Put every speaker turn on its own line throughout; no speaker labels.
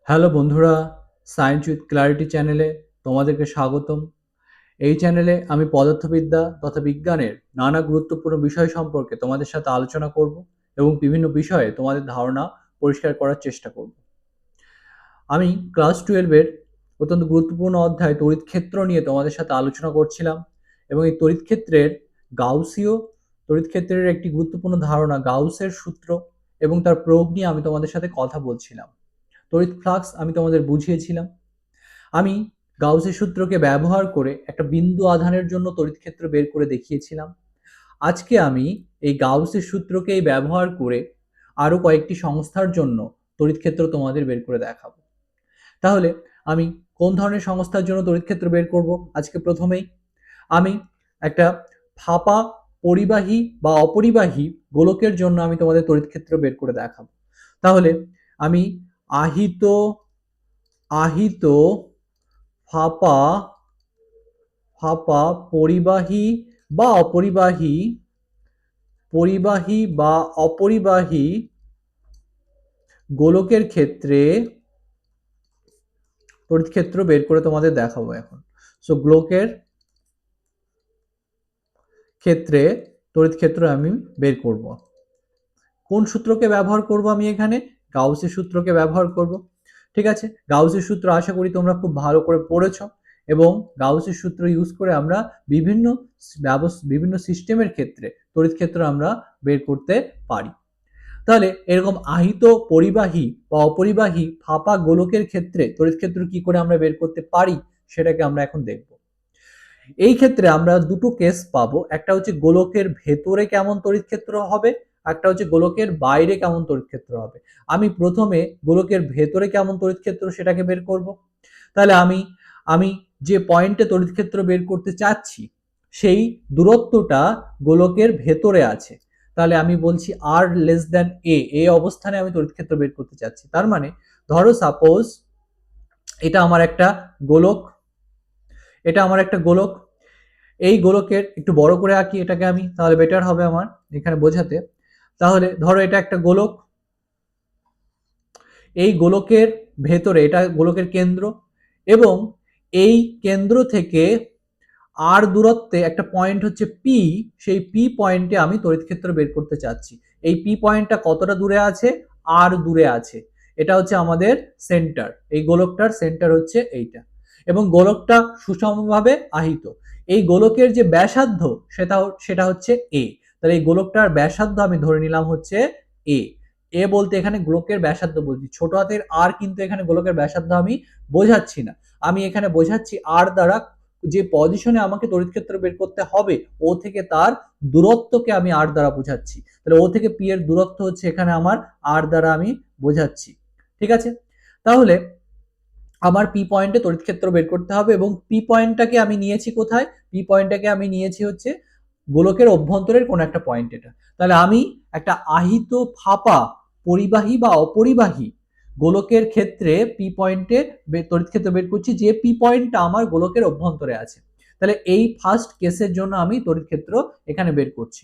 Hello বন্ধুরা, science with clarity চ্যানেলে তোমাদেরকে স্বাগতম। এই চ্যানেলে আমি পদার্থবিদ্যা তথা বিজ্ঞানের নানা গুরুত্বপূর্ণ বিষয় সম্পর্কে তোমাদের সাথে আলোচনা করব এবং বিভিন্ন বিষয়ে তোমাদের ধারণা পরিষ্কার করার চেষ্টা করব। আমি ক্লাস 12-এর অত্যন্ত গুরুত্বপূর্ণ অধ্যায় তড়িৎ ক্ষেত্র নিয়ে তোমাদের সাথে আলোচনা করছিলাম এবং এই তড়িৎ ক্ষেত্রের একটি গুরুত্বপূর্ণ ধারণা গাউসের সূত্র এবং তার প্রয়োগ নিয়ে আমি তোমাদের সাথে কথা বলছিলাম। তড়িৎ ফ্লাক্স আমি তোমাদের বুঝিয়েছিলাম। আমি গাউসের সূত্রকে ব্যবহার করে একটা বিন্দু আধানের জন্য তড়িৎ ক্ষেত্র বের করে দেখিয়েছিলাম। আজকে আমি এই গাউসের সূত্রকেই ব্যবহার করে আরো কয়েকটি সংস্থার জন্য তড়িৎ ক্ষেত্র তোমাদের বের করে দেখাবো। তাহলে আমি কোন ধরনের সংস্থার জন্য তড়িৎ ক্ষেত্র বের করব? আজকে প্রথমেই আমি একটা ফাঁপা পরিবাহী বা অপরিবাহী গোলকের জন্য আমি তোমাদের তড়িৎ ক্ষেত্র বের করে দেখাবো। তাহলে আমি আহিত আহিত ফাঁপা ফাঁপা পরিবাহী বা অপরিবাহী অপরিবাহী গোলকের ক্ষেত্রে তড়িৎ ক্ষেত্র বের করে তোমাদের দেখাবো এখন। সো গোলকের ক্ষেত্রে তড়িৎ ক্ষেত্র আমি বের করব। কোন সূত্রকে ব্যবহার করব? আমি এখানে গাউসের সূত্রকে ব্যবহার করব। ঠিক আছে, গাউসের সূত্র আশা করি তোমরা খুব ভালো করে পড়েছ এবং গাউসের সূত্র ইউজ করে আমরা বিভিন্ন সিস্টেমের ক্ষেত্রে তড়িৎ ক্ষেত্র আমরা বের করতে পারি। তাহলে এরকম আহিত পরিবাহী বা অপরিবাহী ফাঁপা গোলকের ক্ষেত্রে তড়িৎ ক্ষেত্র কি করে আমরা বের করতে পারি সেটাকে আমরা এখন দেখব। এই ক্ষেত্রে আমরা দুটো কেস পাবো, একটা হচ্ছে গোলকের ভেতরে কেমন তড়িৎ ক্ষেত্র হবে, একটা হচ্ছে গোলকের বাইরে কেমন তড়িৎ ক্ষেত্র হবে। আমি প্রথমে গোলকের ভেতরে কেমন তড়িৎ ক্ষেত্র সেটাকে বের করব। তাহলে আমি আমি যে পয়েন্টে তড়িৎ ক্ষেত্র বের করতে চাচ্ছি সেই দূরত্বটা গোলকের ভেতরে আছে। তাহলে আমি বলছি আর লেস দ্যান এই অবস্থানে আমি তড়িৎ ক্ষেত্র বের করতে চাচ্ছি। তার মানে ধরো সাপোজ এটা আমার একটা গোলক, এই গোলকের একটু বড় করে আঁকি এটাকে আমি, তাহলে বেটার হবে আমার এখানে বোঝাতে। তাহলে ধরো এটা একটা গোলক, এই গোলকের ভেতরে এটা গোলকের কেন্দ্র এবং এই কেন্দ্র থেকে আর দূরত্বে একটা পয়েন্ট হচ্ছে পি, সেই পি পয়েন্টে আমি তড়িৎ ক্ষেত্র বের করতে চাচ্ছি। এই পি পয়েন্টটা কতটা দূরে আছে? আর দূরে আছে। এটা হচ্ছে আমাদের সেন্টার, এই গোলকটার সেন্টার হচ্ছে এইটা এবং গোলকটা সুষমভাবে আহিত। এই গোলকের যে ব্যাসার্ধ সেটা হচ্ছে এ। তাহলে এই গোলকটার ব্যাসার্ধ আমি ধরে নিলাম হচ্ছে এ। এ বলতে এখানে গোলকের ব্যাসার্ধ বলছি, ছোট হাতের আর কিন্তু এখানে গোলকের ব্যাসার্ধ আমি বোঝাচ্ছি না, আমি এখানে বোঝাচ্ছি আর দ্বারা যে পজিশনে আমাকে তড়িৎ ক্ষেত্র বের করতে হবে ও থেকে তার দূরত্বকে আমি আর দ্বারা বোঝাচ্ছি। তাহলে ও থেকে পি এর দূরত্ব হচ্ছে এখানে আমার আর দ্বারা আমি বোঝাচ্ছি। ঠিক আছে, তাহলে আমার পি পয়েন্টে তড়িৎ ক্ষেত্র বের করতে হবে এবং পি পয়েন্টটাকে আমি নিয়েছি কোথায়? পি পয়েন্টটাকে আমি নিয়েছি হচ্ছে গোলকের অভ্যন্তরের কোন একটা পয়েন্ট এটা। তাহলে আমি একটা আহিত ফাঁপা পরিবাহী বা অপরিবাহী গোলকের ক্ষেত্রে পি পয়েন্টে তড়িৎ ক্ষেত্র বের করছি, যে পি পয়েন্টটা আমার গোলকের অভ্যন্তরে আছে। তাহলে এই ফার্স্ট কেসের জন্য আমি তড়িৎ ক্ষেত্র এখানে বের করছি।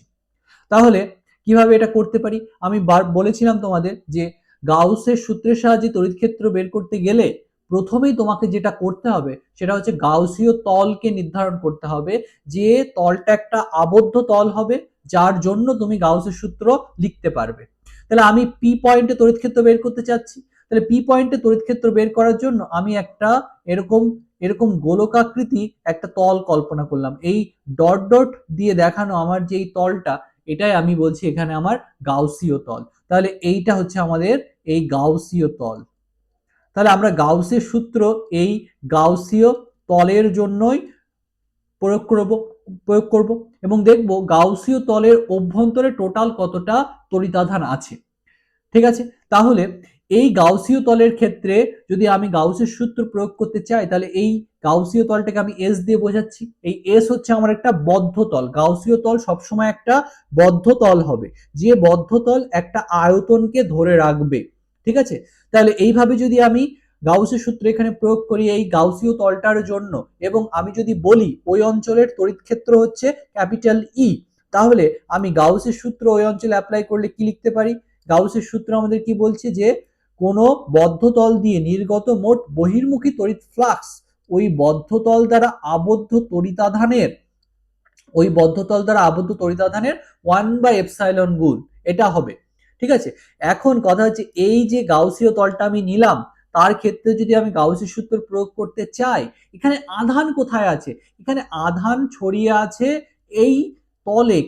তাহলে কিভাবে এটা করতে পারি? আমি বলেছিলাম তোমাদের যে গাউসের সূত্রের সাহায্যে তড়িৎ ক্ষেত্র বের করতে গেলে প্রথমেই তোমাকে যেটা করতে হবে সেটা হচ্ছে গাউসীয় তলকে নির্ধারণ করতে হবে, যে তলটা একটা আবদ্ধ তল হবে যার জন্য তুমি গাউসের সূত্র লিখতে পারবে। তাহলে আমি পি পয়েন্টে তড়িৎ ক্ষেত্র বের করতে চাচ্ছি। তাহলে পি পয়েন্টে তড়িৎ ক্ষেত্র বের করার জন্য আমি একটা এরকম এরকম গোলকাকৃতি একটা তল কল্পনা করলাম। এই ডট ডট দিয়ে দেখানো আমার যে এই তলটা, এটাই আমি বলছি এখানে আমার গাউসীয় তল। তাহলে এইটা হচ্ছে আমাদের এই গাউসীয় তল। তাহলে আমরা গাউসের সূত্র এই গাউসীয় তলের জন্যই প্রয়োগ করব প্রয়োগ করব এবং দেখব গাউসীয় তলের অভ্যন্তরে টোটাল কতটা তড়িতাধান আছে। ঠিক আছে, তাহলে এই গাউসীয় তলের ক্ষেত্রে যদি আমি গাউসের সূত্র প্রয়োগ করতে চাই তাহলে এই গাউসীয় তলটাকে আমি এস দিয়ে বোঝাচ্ছি। এই এস হচ্ছে আমার একটা বদ্ধ তল, গাউসীয় তল সবসময় একটা বদ্ধ তল হবে, যে বদ্ধ তল একটা আয়তনকে ধরে রাখবে। ঠিক আছে, তাহলে এইভাবে যদি আমি গাউসের সূত্র এখানে প্রয়োগ করি এই গাউসীয় তলটার জন্য এবং আমি যদি বলি ওই অঞ্চলের তড়িৎ ক্ষেত্র হচ্ছে ক্যাপিটাল ই, তাহলে আমি গাউসের সূত্র ওই অঞ্চলে অ্যাপ্লাই করলে কি লিখতে পারি? গাউসের সূত্র আমাদের কি বলছে যে কোনো বদ্ধ তল দিয়ে নির্গত মোট বহির্মুখী তড়িৎ ফ্লাক্স ওই বদ্ধ তল দ্বারা আবদ্ধ তড়িতাধানের 1/ε গুণ এটা হবে। ঠিক আছে, এখন কথা হচ্ছে এই যে গাউসীয় তলটা আমি নিলাম তার ক্ষেত্রে যদি আমি গাউসের সূত্র প্রয়োগ করতে চাই, এখানে আধান কোথায় আছে? এখানে আধান ছড়িয়ে আছে এই তলে।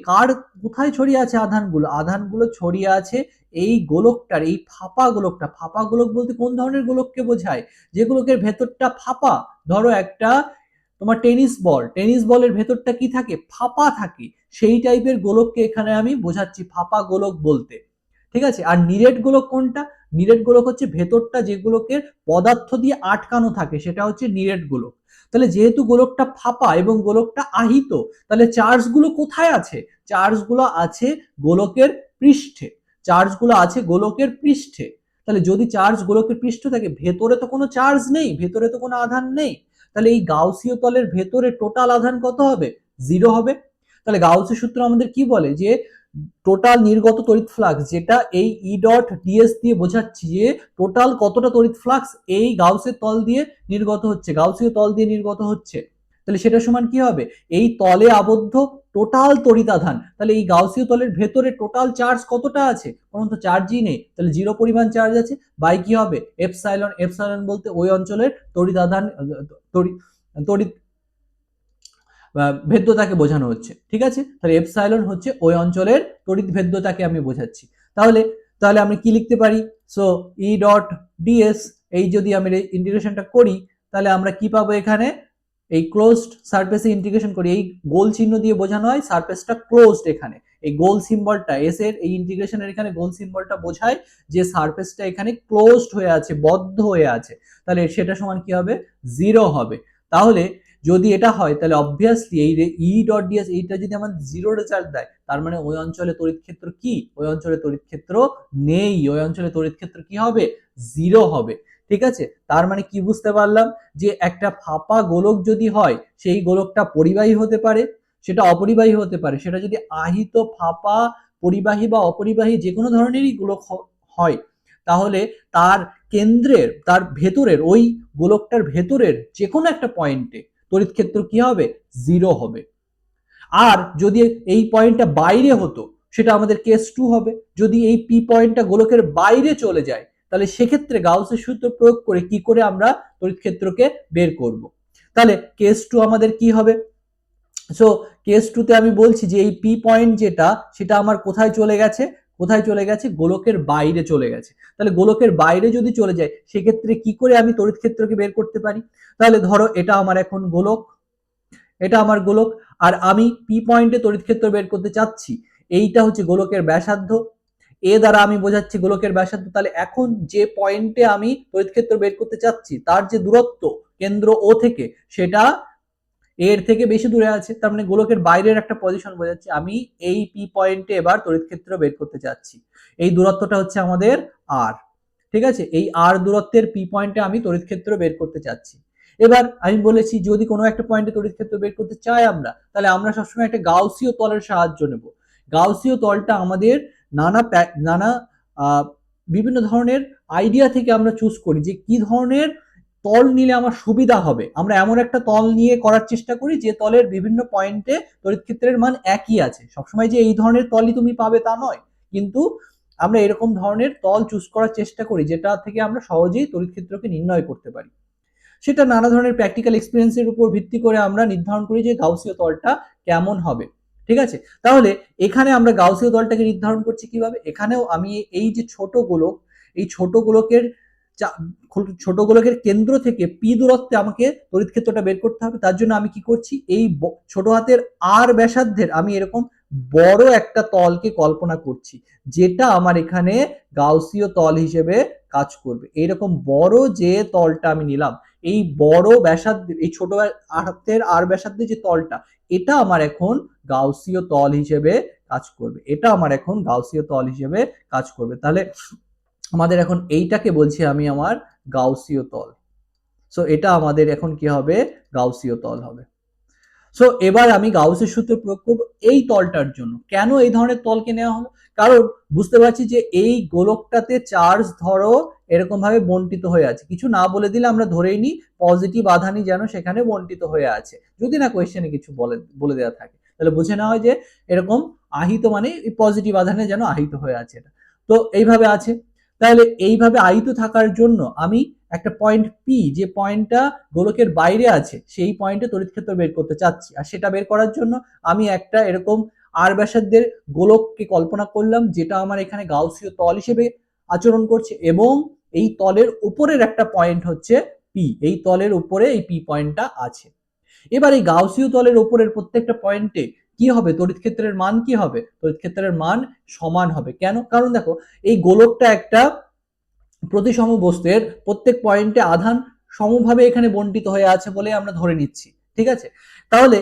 কোথায় ছড়িয়ে আছে আধানগুলো? আধানগুলো ছড়িয়ে আছে এই গোলকটার, এই ফাঁপা গোলকটা। ফাঁপা গোলক বলতে কোন ধরনের গোলককে বোঝায়? যে গোলকের ভেতরটা ফাঁপা। ধরো একটা তোমার টেনিস বলের ভেতরটা কি থাকে? ফাঁপা থাকে। সেই টাইপের গোলককে এখানে আমি বোঝাচ্ছি ফাঁপা গোলক বলতে। ঠিক আছে, আর নিরেট গোলক কোনটা? নিরেট গোলক হচ্ছে ভেতরটা যেগুলোকে পদার্থ দিয়ে আটকানো থাকে, সেটা হচ্ছে নিরেট গোলক। তাহলে যেহেতু গোলকটা ফাঁপা এবং গোলকটা আহিত, তাহলে চার্জগুলো কোথায় আছে? চার্জগুলো আছে গোলকের পৃষ্ঠে। চার্জগুলো আছে গোলকের পৃষ্ঠে। তাহলে যদি চার্জ গোলকের পৃষ্ঠে থাকে, ভেতরে তো কোনো চার্জ নেই, ভেতরে তো কোনো আধান নেই, তাহলে এই গাউসীয় তলের ভেতরে টোটাল আধান কত হবে? 0 হবে। তাহলে গাউসের সূত্র আমাদের কি বলে? যে টোটাল নির্গত তড়িৎ ফ্লাক্স, যেটা এই ই ডট ডিএস দিয়ে বোঝাচ্ছি যে টোটাল কতটা তড়িৎ ফ্লাক্স এই গাউসের তল দিয়ে নির্গত হচ্ছে, গাউসীয় তল দিয়ে নির্গত হচ্ছে, তাহলে সেটা সমান কি হবে? এই তলে আবদ্ধ টোটাল তড়িতাধান। তাহলে এই গাউসীয় তলের ভেতরে টোটাল চার্জ কতটা আছে? কোনো তো চার্জই নেই, তাহলে 0 পরিমাণ চার্জ আছে। বাই কি হবে? এপসাইলন। এপসাইলন বলতে ওই অঞ্চলের তড়িতাধান, তড়িৎ ভেদ্যতাকে বোঝানো হচ্ছে। ঠিক আছে, তাহলে এপসাইলন হচ্ছে ওই অঞ্চলের তড়িৎ ভেদ্যতাকে আমি বোঝাচ্ছি। তাহলে তাহলে আমি কি লিখতে পারি? সো ই ডট ডিএস, এই যদি আমি ইন্টিগ্রেশনটা করি তাহলে আমরা কি পাবো? এখানে এই ক্লোজড সারফেসে ইন্টিগ্রেশন করি, এই গোল চিহ্ন দিয়ে বোঝানো হয় সারফেসটা ক্লোজড। এখানে এই গোল সিম্বলটা এস এর, এই ইন্টিগ্রেশনের এখানে গোল সিম্বলটা বোঝায় যে সারফেসটা এখানে ক্লোজড হয়ে আছে, বদ্ধ হয়ে আছে। তাহলে সেটা সমান কি হবে? 0 হবে। তাহলে যদি এটা হয় তাহলে অবভিয়াসলি এই ই ডট ডিএস এইটা যদি আমার 0 রেজাল্ট দেয়, তার মানে ওই অঞ্চলে তড়িৎ ক্ষেত্র কি? ওই অঞ্চলে তড়িৎ ক্ষেত্র নেই। ওই অঞ্চলে তড়িৎ ক্ষেত্র কি হবে? 0 হবে। ঠিক আছে, তার মানে কি বুঝতে পারলাম? যে একটা ফাঁপা গোলক যদি হয়, সেই গোলকটা পরিবাহী হতে পারে, সেটা অপরিবাহী হতে পারে। সেটা যদি আহিত, ফাঁপা, পরিবাহী বা অপরিবাহী যে কোনো ধরনেরই গোলক হয়, তাহলে তার কেন্দ্রের, তার ভেতরের, ওই গোলকটার ভেতরের যে কোনো একটা পয়েন্টে তড়িৎ ক্ষেত্র কি হবে? 0 হবে। আর যদি এই পয়েন্টটা বাইরে হতো, সেটা আমাদের কেস 2 হবে। যদি এই পি পয়েন্টটা গোলকের বাইরে চলে যায়, তাহলে সেক্ষেত্রে গাউসের সূত্র প্রয়োগ করে কি করে আমরা তড়িৎ ক্ষেত্রকে বের করব? তাহলে কেস 2 আমাদের কি হবে? সো কেস 2 তে আমি বলছি যে এই পি পয়েন্ট যেটা, সেটা আমার কোথায় চলে গেছে? কোথায় চলে গেছে? গোলকের বাইরে চলে গেছে। তাহলে গোলকের বাইরে যদি চলে যায়, সেক্ষেত্রে কি করে আমি তড়িৎ ক্ষেত্রকে বের করতে পারি? তাহলে ধরো এটা আমার এখন গোলক, এটা আমার গোলক, আর আমি পি পয়েন্টে তড়িৎ ক্ষেত্র বের করতে চাচ্ছি। এইটা হচ্ছে গোলকের ব্যাসার্ধ, এ দ্বারা আমি বোঝাচ্ছি গোলকের ব্যাসার্ধ। তাহলে এখন যে পয়েন্টে আমি তড়িৎ ক্ষেত্র বের করতে চাচ্ছি, তার যে দূরত্ব কেন্দ্র ও থেকে, সেটা এর থেকে বেশি দূরে আছে। তার মানে গোলকের বাইরের একটা পজিশন বোঝাচ্ছে। আমি এই পি পয়েন্টে এবার তড়িৎ ক্ষেত্র বের করতে চাচ্ছি। এই দূরত্বটা হচ্ছে আমাদের আর। ঠিক আছে, এই আর দূরত্বের পি পয়েন্টে আমি তড়িৎ ক্ষেত্র বের করতে চাচ্ছি। এবার আমি বলেছি যদি কোনো একটা পয়েন্টে তড়িৎ ক্ষেত্র বের করতে চাই আমরা, তাহলে আমরা সবসময় একটা গাউসীয় তলের সাহায্য নেব। গাউসীয় তলটা আমাদের নানা বিভিন্ন ধরনের আইডিয়া থেকে আমরা চুজ করি যে কি ধরনের তল নিলে আমার সুবিধা হবে। আমরা এমন একটা তল নিয়ে করার চেষ্টা করি যে তলের বিভিন্ন পয়েন্টে তড়িৎ ক্ষেত্রের মান একই আছে। সবসময় যে এই ধরনের তলই তুমি পাবে তা নয়, কিন্তু আমরা এরকম ধরনের তল চুজ করার চেষ্টা করি যেটা থেকে আমরা সহজেই তড়িৎ ক্ষেত্রকে নির্ণয় করতে পারি। সেটা নানা ধরনের প্র্যাকটিক্যাল এক্সপিরিয়েন্সের উপর ভিত্তি করে আমরা নির্ধারণ করি যে গাউসীয় তলটা কেমন হবে। ঠিক আছে, তাহলে এখানে আমরা গাউসীয় তলটাকে নির্ধারণ করছি কিভাবে? এখানেও আমি এই যে ছোট গোলক, এই ছোট গোলকের কেন্দ্র থেকে পি দূরত্বে আমাকে তড়িৎ ক্ষেত্রটা বের করতে হবে। তার জন্য আমি কি করছি? এই ছোট হাতের আর ব্যাসার্ধের আমি এরকম বড় একটা তলকে কল্পনা করছি, যেটা আমার এখানে গাউসীয় তল হিসেবে কাজ করবে। এইরকম বড় যে তলটা আমি নিলাম, এই বড় ব্যাসার্ধের, এই ছোট হাতের আর ব্যাসার্ধের যে তলটা, এটা আমার এখন গাউসীয় তল হিসেবে কাজ করবে। এটা আমার এখন গাউসীয় তল হিসেবে কাজ করবে। তাহলে আমাদের এখন এইটাকে বলছি আমি আমার গাউসীয় তল। সো এটা আমাদের এখন কি হবে? গাউসীয় তল হবে। সো এবার আমি গাউসের সূত্র প্রয়োগ করব এই তলটার জন্য। কেন এই ধরনের তলকে নেওয়া হলো? কারণ বুঝতে পারছি যে এই গোলকটাতে চার্জ ধরো এরকম ভাবে বন্টিত হয়ে আছে। কিছু না বলে দিলে আমরা ধরেই নিই পজিটিভ আধানই যেন সেখানে বন্টিত হয়ে আছে, যদি না কোয়েশ্চেনে কিছু বলে দেওয়া থাকে, তাহলে বুঝে নেওয়া হয় যে এরকম আহিত মানে পজিটিভ আধানে যেন আহিত হয়ে আছে এটা। তো এইভাবে আছে। তাহলে এইভাবে আহিত থাকার জন্য আমি একটা পয়েন্ট পি, যে পয়েন্টটা গোলকের বাইরে আছে, সেই পয়েন্টে তড়িৎ ক্ষেত্র বের করতে চাচ্ছি। আর সেটা বের করার জন্য আমি একটা এরকম আর ব্যাসার্ধের গোলককে কল্পনা করলাম, যেটা আমার এখানে গাউসীয় তল হিসেবে আচরণ করছে, এবং এই তলের উপরের একটা পয়েন্ট হচ্ছে পি, এই তলের উপরে এই পি পয়েন্টটা আছে। এবার এই গাউসীয় তলের উপরের প্রত্যেকটা পয়েন্টে কি হবে, তড়িৎ ক্ষেত্রের মান কি হবে, তড়িৎ ক্ষেত্রের মান সমান হবে। কেন? কারণ দেখো এই গোলকটা একটা প্রতিসম বস্তুর প্রত্যেক পয়েন্টে আধান সমভাবে এখানে বন্টিত হয়ে আছে বলে আমরা ধরে নিচ্ছি, ঠিক আছে? তাহলে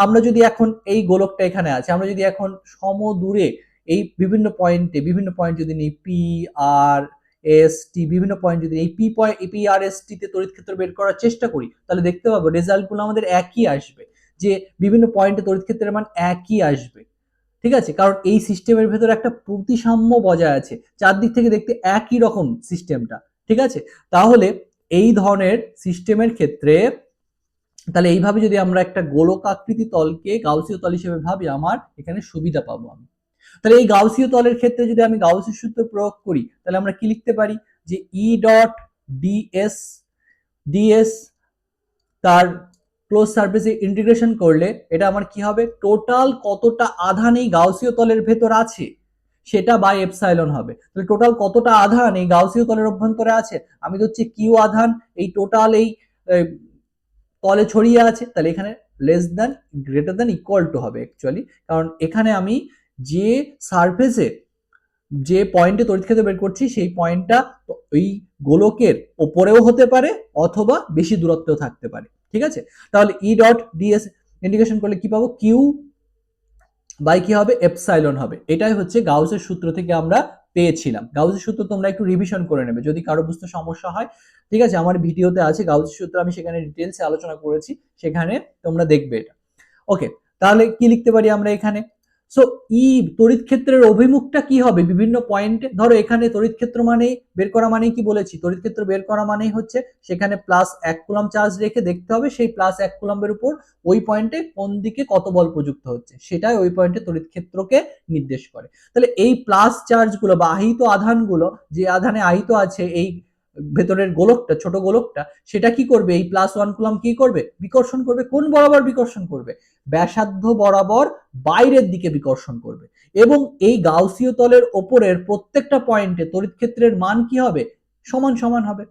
আমরা যদি এখন এই গোলকটা এখানে আছে, আমরা যদি এখন সমদূরে এই বিভিন্ন পয়েন্ট যদি নিই, পি আর এস টি, বিভিন্ন পয়েন্ট যদি এই পি আর এস টি তে তড়িৎ ক্ষেত্র বের করার চেষ্টা করি, তাহলে দেখতে পাবো রেজাল্টগুলো আমাদের একই আসবে, যে বিভিন্ন পয়েন্টে তড়িৎ ক্ষেত্রের মান একই আসবে, ঠিক আছে? কারণ এই সিস্টেমের ভেতরে একটা প্রতিসাম্য বজায় আছে, চারদিক থেকে দেখতে একই রকম সিস্টেমটা, ঠিক আছে? তাহলে এই ধরনের সিস্টেমের ক্ষেত্রে, তাহলে এইভাবে যদি আমরা একটা গোলক আকৃতি তলকে গাউসীয় তল হিসেবে ভাবি, আমার এখানে সুবিধা পাবো আমি। তাহলে এই গাউসীয় তলের ক্ষেত্রে যদি আমি গাউসের সূত্র প্রয়োগ করি, তাহলে আমরা কি লিখতে পারি, যে ই ডট ডিএস ডিএস তার ক্লোজ সারফেসে ইন্টিগ্রেশন করলে এটা আমার কি হবে, টোটাল কতটা আধান এই গাউসীয় তলের ভেতর আছে সেটা বাই এপসাইলন হবে। তাহলে টোটাল কতটা আধান এই গাউসীয় তলের অভ্যন্তরে আছে, আমি ধরছি কিউ আধান এই টোটাল এই তলে ছড়িয়ে আছে, তাহলে এখানে less than greater than equal two হবে অ্যাকচুয়ালি, কারণ এখানে আমি যে সারফেসে যে পয়েন্টে তড়িৎ ক্ষেত্র বের করছি সেই পয়েন্টটা ওই গোলকের ওপরেও হতে পারে অথবা বেশি দূরত্বেও থাকতে পারে, ঠিক আছে? তাহলে ই ডট ডিএস ইন্টিগ্রেশন করলে কি পাবো, কিউ বাই কি হবে, এপসাইলন হবে। এটাই হচ্ছে গাউসের সূত্র থেকে আমরা পেয়েছিলাম। গাউসের সূত্র তোমরা একটু রিভিশন করে নেবে যদি কারো বুঝতে সমস্যা হয়, ঠিক আছে? আমার ভিডিওতে আছে গাউসের সূত্র, আমি সেখানে ডিটেলসে আলোচনা করেছি, সেখানে তোমরা দেখবে এটা। ওকে, তাহলে কি লিখতে পারি আমরা এখানে, সো ই তড়িৎ ক্ষেত্রের অভিমুখটা কি হবে বিভিন্ন পয়েন্টে, ধরো এখানে তড়িৎ ক্ষেত্র মানে বের করা মানেই কি বলেছি, তড়িৎ ক্ষেত্র বের করা মানেই হচ্ছে সেখানে প্লাস 1 কুলম্ব চার্জ রেখে দেখতে হবে সেই প্লাস 1 কুলম্বের উপর ওই পয়েন্টে কোন দিকে কত বল প্রযুক্ত হচ্ছে, সেটাই ওই পয়েন্টে তড়িৎ ক্ষেত্রকে নির্দেশ করে। তাহলে এই প্লাস চার্জগুলো বা আহিত আধানগুলো, যে আধানে আহিত আছে এই ভেতরের গোলকটা, ছোট গোলকটা, সেটা কি করবে, এই প্লাস 1 কুলম্ব কি করবে, বিকর্ষণ করবে। কোন বরাবর বিকর্ষণ করবে, ব্যাসার্ধ বরাবর বাইরের দিকে বিকর্ষণ করবে। এবং এই গাউসীয় তলের ওপরের প্রত্যেকটা পয়েন্টে তড়িৎ ক্ষেত্রের মান কি হবে, সমান সমান হবে।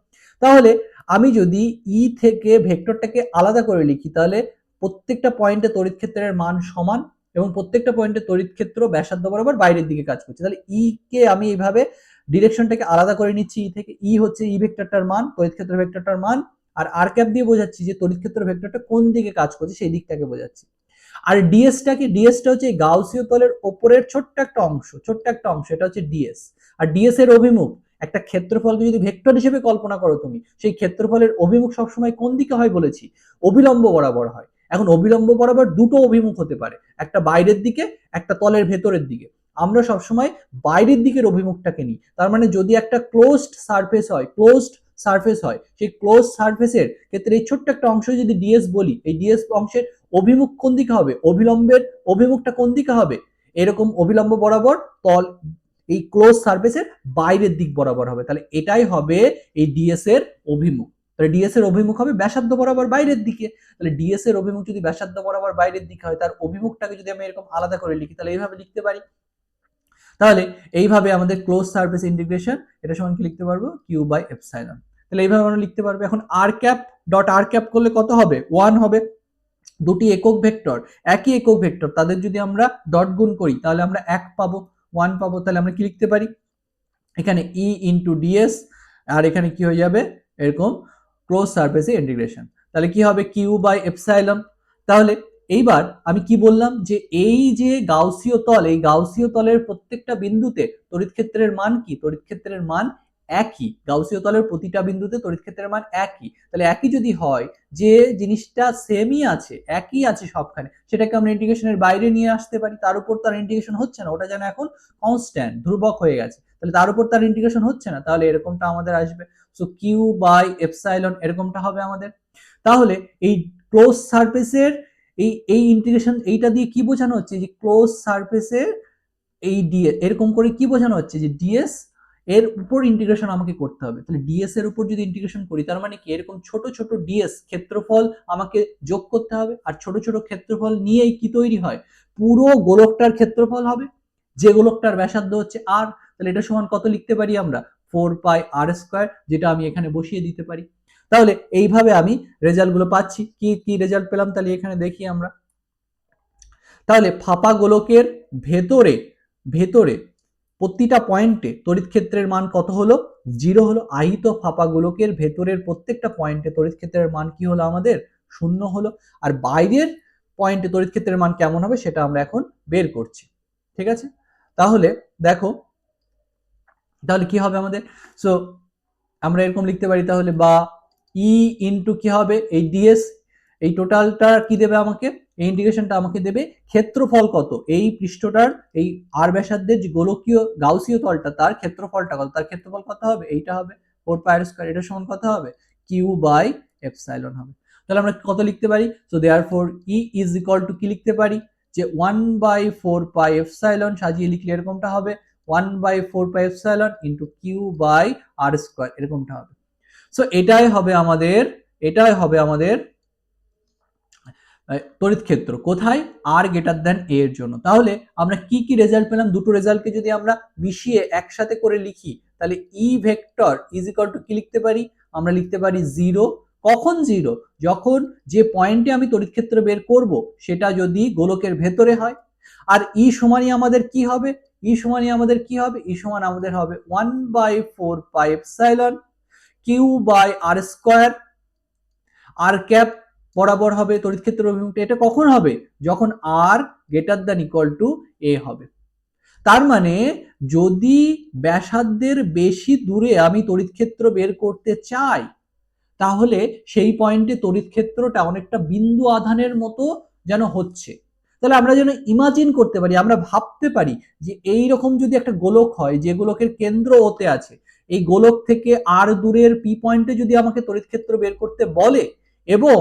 তাহলে আমি যদি ই থেকে ভেক্টরটাকে আলাদা করে লিখি, তাহলে প্রত্যেকটা পয়েন্টে তড়িৎ ক্ষেত্রের মান সমান এবং প্রত্যেকটা পয়েন্টে তড়িৎ ক্ষেত্র ব্যাসার্ধ বরাবর বাইরের দিকে কাজ করছে। তাহলে ই কে আমি এইভাবে ডিরেকশনটাকে আলাদা করে নিচ্ছি, ই থেকে, ই হচ্ছে ই ভেক্টরটার মান, তড়িৎ ক্ষেত্র ভেক্টরটার মান, আর আর ক্যাপ দিয়ে বোঝাচ্ছি যে তড়িৎ ক্ষেত্র ভেক্টরটা কোন দিকে কাজ করছে সেই দিকটাকে বোঝাচ্ছি। আর ডিএসটা কি, ডিএসটা হচ্ছে গাউসীয় তলের উপরের ছোট্ট একটা অংশ, এটা হচ্ছে ডিএস। আর ডিএস এর অভিমুখ, একটা ক্ষেত্রফলকে যদি ভেক্টর হিসেবে কল্পনা করো তুমি, সেই ক্ষেত্রফলের অভিমুখ সবসময় কোন দিকে হয় বলেছি, অভিলম্ব বরাবর হয়। এখন অভিলম্ব বরাবর দুটো অভিমুখ হতে পারে, একটা বাইরের দিকে, একটা তলের ভেতরের দিকে। আমরা সবসময় বাইরের দিকের অভিমুখটাকে নিই। তার মানে যদি একটা ক্লোজড সারফেস হয়, সেই ক্লোজ সারফেসের ক্ষেত্রে এই ছোট্ট একটা অংশ যদি ডিএস বলি, এই ডিএস অংশের অভিমুখ কোন দিকে হবে, অভিলম্বের অভিমুখটা কোন দিকে হবে, এরকম অভিলম্ব বরাবর তল এই ক্লোজ সারফেসের বাইরের দিক বরাবর হবে। তাহলে এটাই হবে এই ডিএস এর অভিমুখ। তাহলে ডিএস এর অভিমুখ হবে ব্যাসার্ধ বরাবর বাইরের দিকে। তাহলে ডিএস এর অভিমুখ যদি ব্যাসার্ধ বরাবর বাইরের দিকে হয়, তার অভিমুখটাকে যদি আমি এরকম আলাদা করে লিখি, তাহলে এইভাবে লিখতে পারি। তাহলে এইভাবে আমাদের ক্লোজ সারফেস ইন্টিগ্রেশন, এটা সমান কি লিখতে পারবো, কিউ বাই এপসাইলন। তাহলে এইভাবে আমরা লিখতে পারবো। এখন আর ক্যাপ ডট আর ক্যাপ করলে কত হবে, 1 হবে। দুটি একক ভেক্টর, একই একক ভেক্টর, তাদের যদি আমরা ডট গুণ করি তাহলে আমরা 1 পাবো, 1 পাবো। তাহলে আমরা কি লিখতে পারি, এখানে ই ইন্টু ডিএস, আর এখানে কি হয়ে যাবে এরকম ক্লোজ সারফেসে ইন্টিগ্রেশন। তাহলে কি হবে, কিউ বাই এপসাইলন। তাহলে এইবার আমি কি বললাম, যে এই যে গাউসীয় তল, এই গাউসীয় তলের প্রত্যেকটা বিন্দুতে তড়িৎ ক্ষেত্রের মান কি, তড়িৎ ক্ষেত্রের মান একই, গাউসীয় তলের প্রতিটা বিন্দুতে তড়িৎ ক্ষেত্রের মান একই। তাহলে একই যদি হয়, যে জিনিসটা সেমই আছে, একই আছে সবখানে, সেটাকে আমরা ইন্টিগ্রেশনের বাইরে নিয়ে আসতে পারি। তার উপর তার ইন্টিগ্রেশন হচ্ছে না, ওটা যেন এখন কনস্ট্যান্ট, ধ্রুবক হয়ে গেছে, তাহলে তার উপর তার ইন্টিগ্রেশন হচ্ছে না, তাহলে এরকমটা আমাদের আসবে। সো কিউ বাই এপসাইলন এরকমটা হবে আমাদের। তাহলে এই ক্লোজ সারফেসের এই ইন্টিগ্রেশন, এইটা দিয়ে কি বোঝানো হচ্ছে, যে ক্লোজ সারফেসের এই ডিএস, এরকম করে কি বোঝানো হচ্ছে, যে ডিএস এর উপর ইন্টিগ্রেশন আমাকে করতে হবে। তাহলে ডিএস এর উপর যদি ইন্টিগ্রেশন করি, তার মানে কি, এরকম ছোট ছোট ডিএস ক্ষেত্রফল আমাকে যোগ করতে হবে, আর ছোট ছোট ক্ষেত্রফল নিয়েই কি তৈরি হয়, পুরো গোলকটার ক্ষেত্রফল হবে, যে গোলকটার ব্যাসার্ধ হচ্ছে আর। তাহলে এটা সমান কত লিখতে পারি আমরা, 4πr², যেটা আমি এখানে বসিয়ে দিতে পারি। তাহলে এইভাবে আমি রেজাল্ট গুলো পাচ্ছি। কি কি রেজাল্ট পেলাম, তাহলে এখানে দেখি আমরা। তাহলে ফাঁপা গোলকের ভেতরে ভেতরে প্রতিটা পয়েন্টে তড়িৎ ক্ষেত্রের মান কত হলো, 0 হলো। আহিত ফাঁপা গোলকের ভেতরের প্রত্যেকটা পয়েন্টে তড়িৎ ক্ষেত্রের মান কি হলো আমাদের, 0 হলো। আর বাইরের পয়েন্টে তড়িৎ ক্ষেত্রের মান কেমন হবে সেটা আমরা এখন বের করছি। ঠিক আছে, তাহলে দেখো, তাহলে কি হবে আমাদের, সো আমরা এরকম লিখতে পারি তাহলে, বা ই ইন্টু কি হবে, এই ডিএস, এই টোটালটা কি দেবে আমাকে, এই ইন্টিগ্রেশনটা আমাকে দেবে ক্ষেত্রফল কত, এই পৃষ্ঠটার এই আর ব্যাসার্ধের যে গোলকীয় গাউসীয় তলটা, তার ক্ষেত্রফলটা কত, তার ক্ষেত্রফল কত হবে, এইটা হবে 4πr², এটা সমান কত হবে, কিউ বাই এপসাইলন হবে। তাহলে আমরা কত লিখতে পারি, so therefore E is equal to কি লিখতে পারি, যে 1/4πε, সাজিয়ে লিখলে এরকমটা হবে 1/4πε ইন্টু কিউ বাই r², এরকমটা হবে। সো এটাই হবে আমাদের তড়িৎ ক্ষেত্র কোথায়, আর গ্রেটার দ্যান এ এর জন্য। তাহলে আমরা কি কি রেজাল্ট পেলাম, দুটো রেজাল্টকে যদি আমরা মিশিয়ে একসাথে করে লিখি, তাহলে E vector is equal to কি লিখতে পারি, আমরা লিখতে পারি 0। কখন 0, যখন যে পয়েন্টে আমি তড়িৎ ক্ষেত্র বের করব সেটা যদি গোলকের ভেতরে হয়। আর ই সমানই আমাদের কি হবে, ই সমানই আমাদের কি হবে, ই সমান আমাদের হবে 1/4πε Q by r², R cap বরাবর হবে তড়িৎ ক্ষেত্রের অভিমুখটা। এটা কখন হবে, যখন আর গ্রেটার দ্যান ইকুয়াল টু এ হবে। তার মানে যদি ব্যাসার্ধের বেশি দূরে আমি তড়িৎ ক্ষেত্র বের করতে চাই, তাহলে সেই পয়েন্টে তড়িৎ ক্ষেত্রটা অনেকটা বিন্দু আধানের মতো যেন হচ্ছে। তাহলে আমরা যেন ইমাজিন করতে পারি, আমরা ভাবতে পারি, যে এই রকম যদি একটা গোলক হয়, যে গোলকের কেন্দ্র ওতে আছে, এই গোলক থেকে আর দূরের পি পয়েন্টে যদি আমাকে তড়িৎ ক্ষেত্র বের করতে বলে, এবং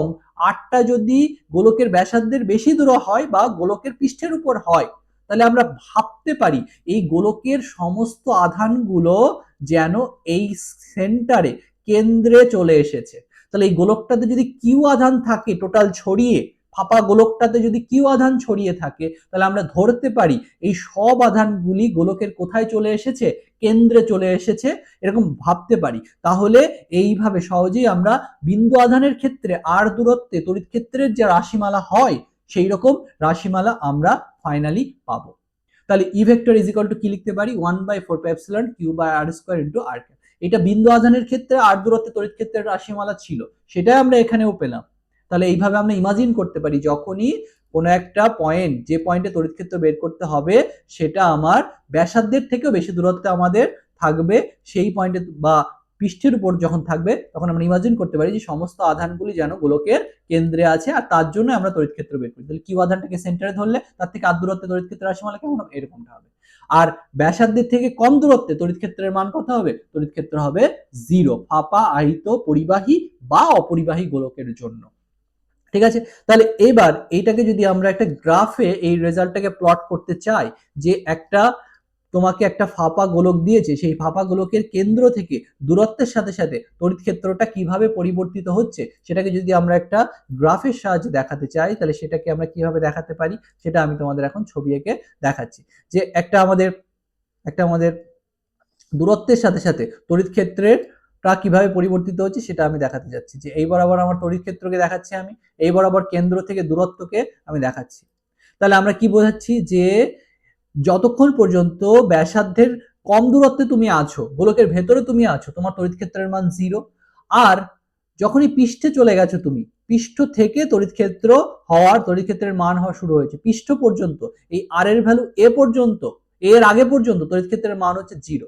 আরটা যদি গোলকের ব্যাসার্ধের বেশি দূরে হয় বা গোলকের পৃষ্ঠের উপর হয়, তাহলে আমরা ভাবতে পারি এই গোলকের সমস্ত আধানগুলো যেন এই সেন্টারে, কেন্দ্রে চলে এসেছে। তাহলে এই গোলকটাতে যদি কিউ আধান থাকে টোটাল ছড়িয়ে, ফাঁপা গোলকটাতে যদি কিউ আধান ছড়িয়ে থাকে, তাহলে আমরা ধরতে পারি এই সব আধানগুলি গোলকের কোথায় চলে এসেছে, কেন্দ্রে চলে এসেছে, এরকম ভাবতে পারি। তাহলে এইভাবে সহজেই আমরা বিন্দু আধানের ক্ষেত্রে আর দূরত্বে তড়িৎ ক্ষেত্রের যে রাশিমালা হয়, সেই রকম রাশিমালা আমরা ফাইনালি পাবো। তাহলে E vector is equal to কি লিখতে পারি, 1/4πε Q by r² into r। এটা বিন্দু আধানের ক্ষেত্রে আর দূরত্বে তড়িৎ ক্ষেত্রের রাশিমালা ছিল, সেটাই আমরা এখানেও পেলাম। তাহলে এইভাবে আমরা ইমাজিন করতে পারি, যখনই কোনো একটা পয়েন্ট, যে পয়েন্টে তড়িৎ ক্ষেত্র বের করতে হবে সেটা আমার ব্যাসার্ধের থেকেও বেশি দূরত্বে আমাদের থাকবে, সেই পয়েন্টে বা পৃষ্ঠের উপর যখন থাকবে, তখন আমরা ইমাজিন করতে পারি যে সমস্ত আধানগুলি যেন গোলকের কেন্দ্রে আছে, আর তার জন্য আমরা তড়িৎ ক্ষেত্র বের করি। তাহলে কিউ আধানটাকে সেন্টারে ধরলে তার থেকে আর দূরত্বে তড়িৎ ক্ষেত্রের রাশিমালা কেমন হবে, এরকমটা হবে। আর ব্যাসার্ধের থেকে কম দূরত্বে তড়িৎ ক্ষেত্রের মান কত হবে, তড়িৎ ক্ষেত্র হবে 0, ফাঁপা আহিত পরিবাহী বা অপরিবাহী গোলকের জন্য। ঠিক আছে, তাহলে এবার এইটাকে যদি আমরা একটা গ্রাফে এই রেজাল্টটাকে প্লট করতে চাই, যে একটা তোমাকে একটা ফাঁপা গোলক দিয়েছে, সেই ফাঁপা গোলকের কেন্দ্র থেকে দূরত্বের সাথে সাথে তড়িৎ ক্ষেত্রটা কিভাবে পরিবর্তিত হচ্ছে, সেটাকে যদি আমরা একটা গ্রাফের সাহায্যে দেখাতে চাই, তাহলে সেটাকে আমরা কিভাবে দেখাতে পারি, সেটা আমি তোমাদের এখন ছবি এঁকে দেখাচ্ছি। যে একটা আমাদের দূরত্বের সাথে সাথে তড়িৎ ক্ষেত্রের কিভাবে পরিবর্তিত হচ্ছে সেটা আমি দেখাতে যাচ্ছি। যে এই বরাবর আমার তড়িৎ ক্ষেত্রকে দেখাচ্ছি, আমি এই বরাবর কেন্দ্র থেকে দূরত্বকে আমি দেখাচ্ছি। তাহলে আমরা কি বোঝাচ্ছি, যে যতক্ষণ পর্যন্ত ব্যাসার্ধের কম দূরত্বে তুমি আছো, গোলকের ভেতরে তুমি আছো, তোমার তড়িৎ ক্ষেত্রের মান 0। আর যখনই পৃষ্ঠে চলে গেছো তুমি, পৃষ্ঠ থেকে তড়িৎ ক্ষেত্রের মান হওয়া শুরু হয়েছে, পৃষ্ঠ পর্যন্ত এই আর এর ভ্যালু এ পর্যন্ত, এর আগে পর্যন্ত তড়িৎ ক্ষেত্রের মান হচ্ছে 0।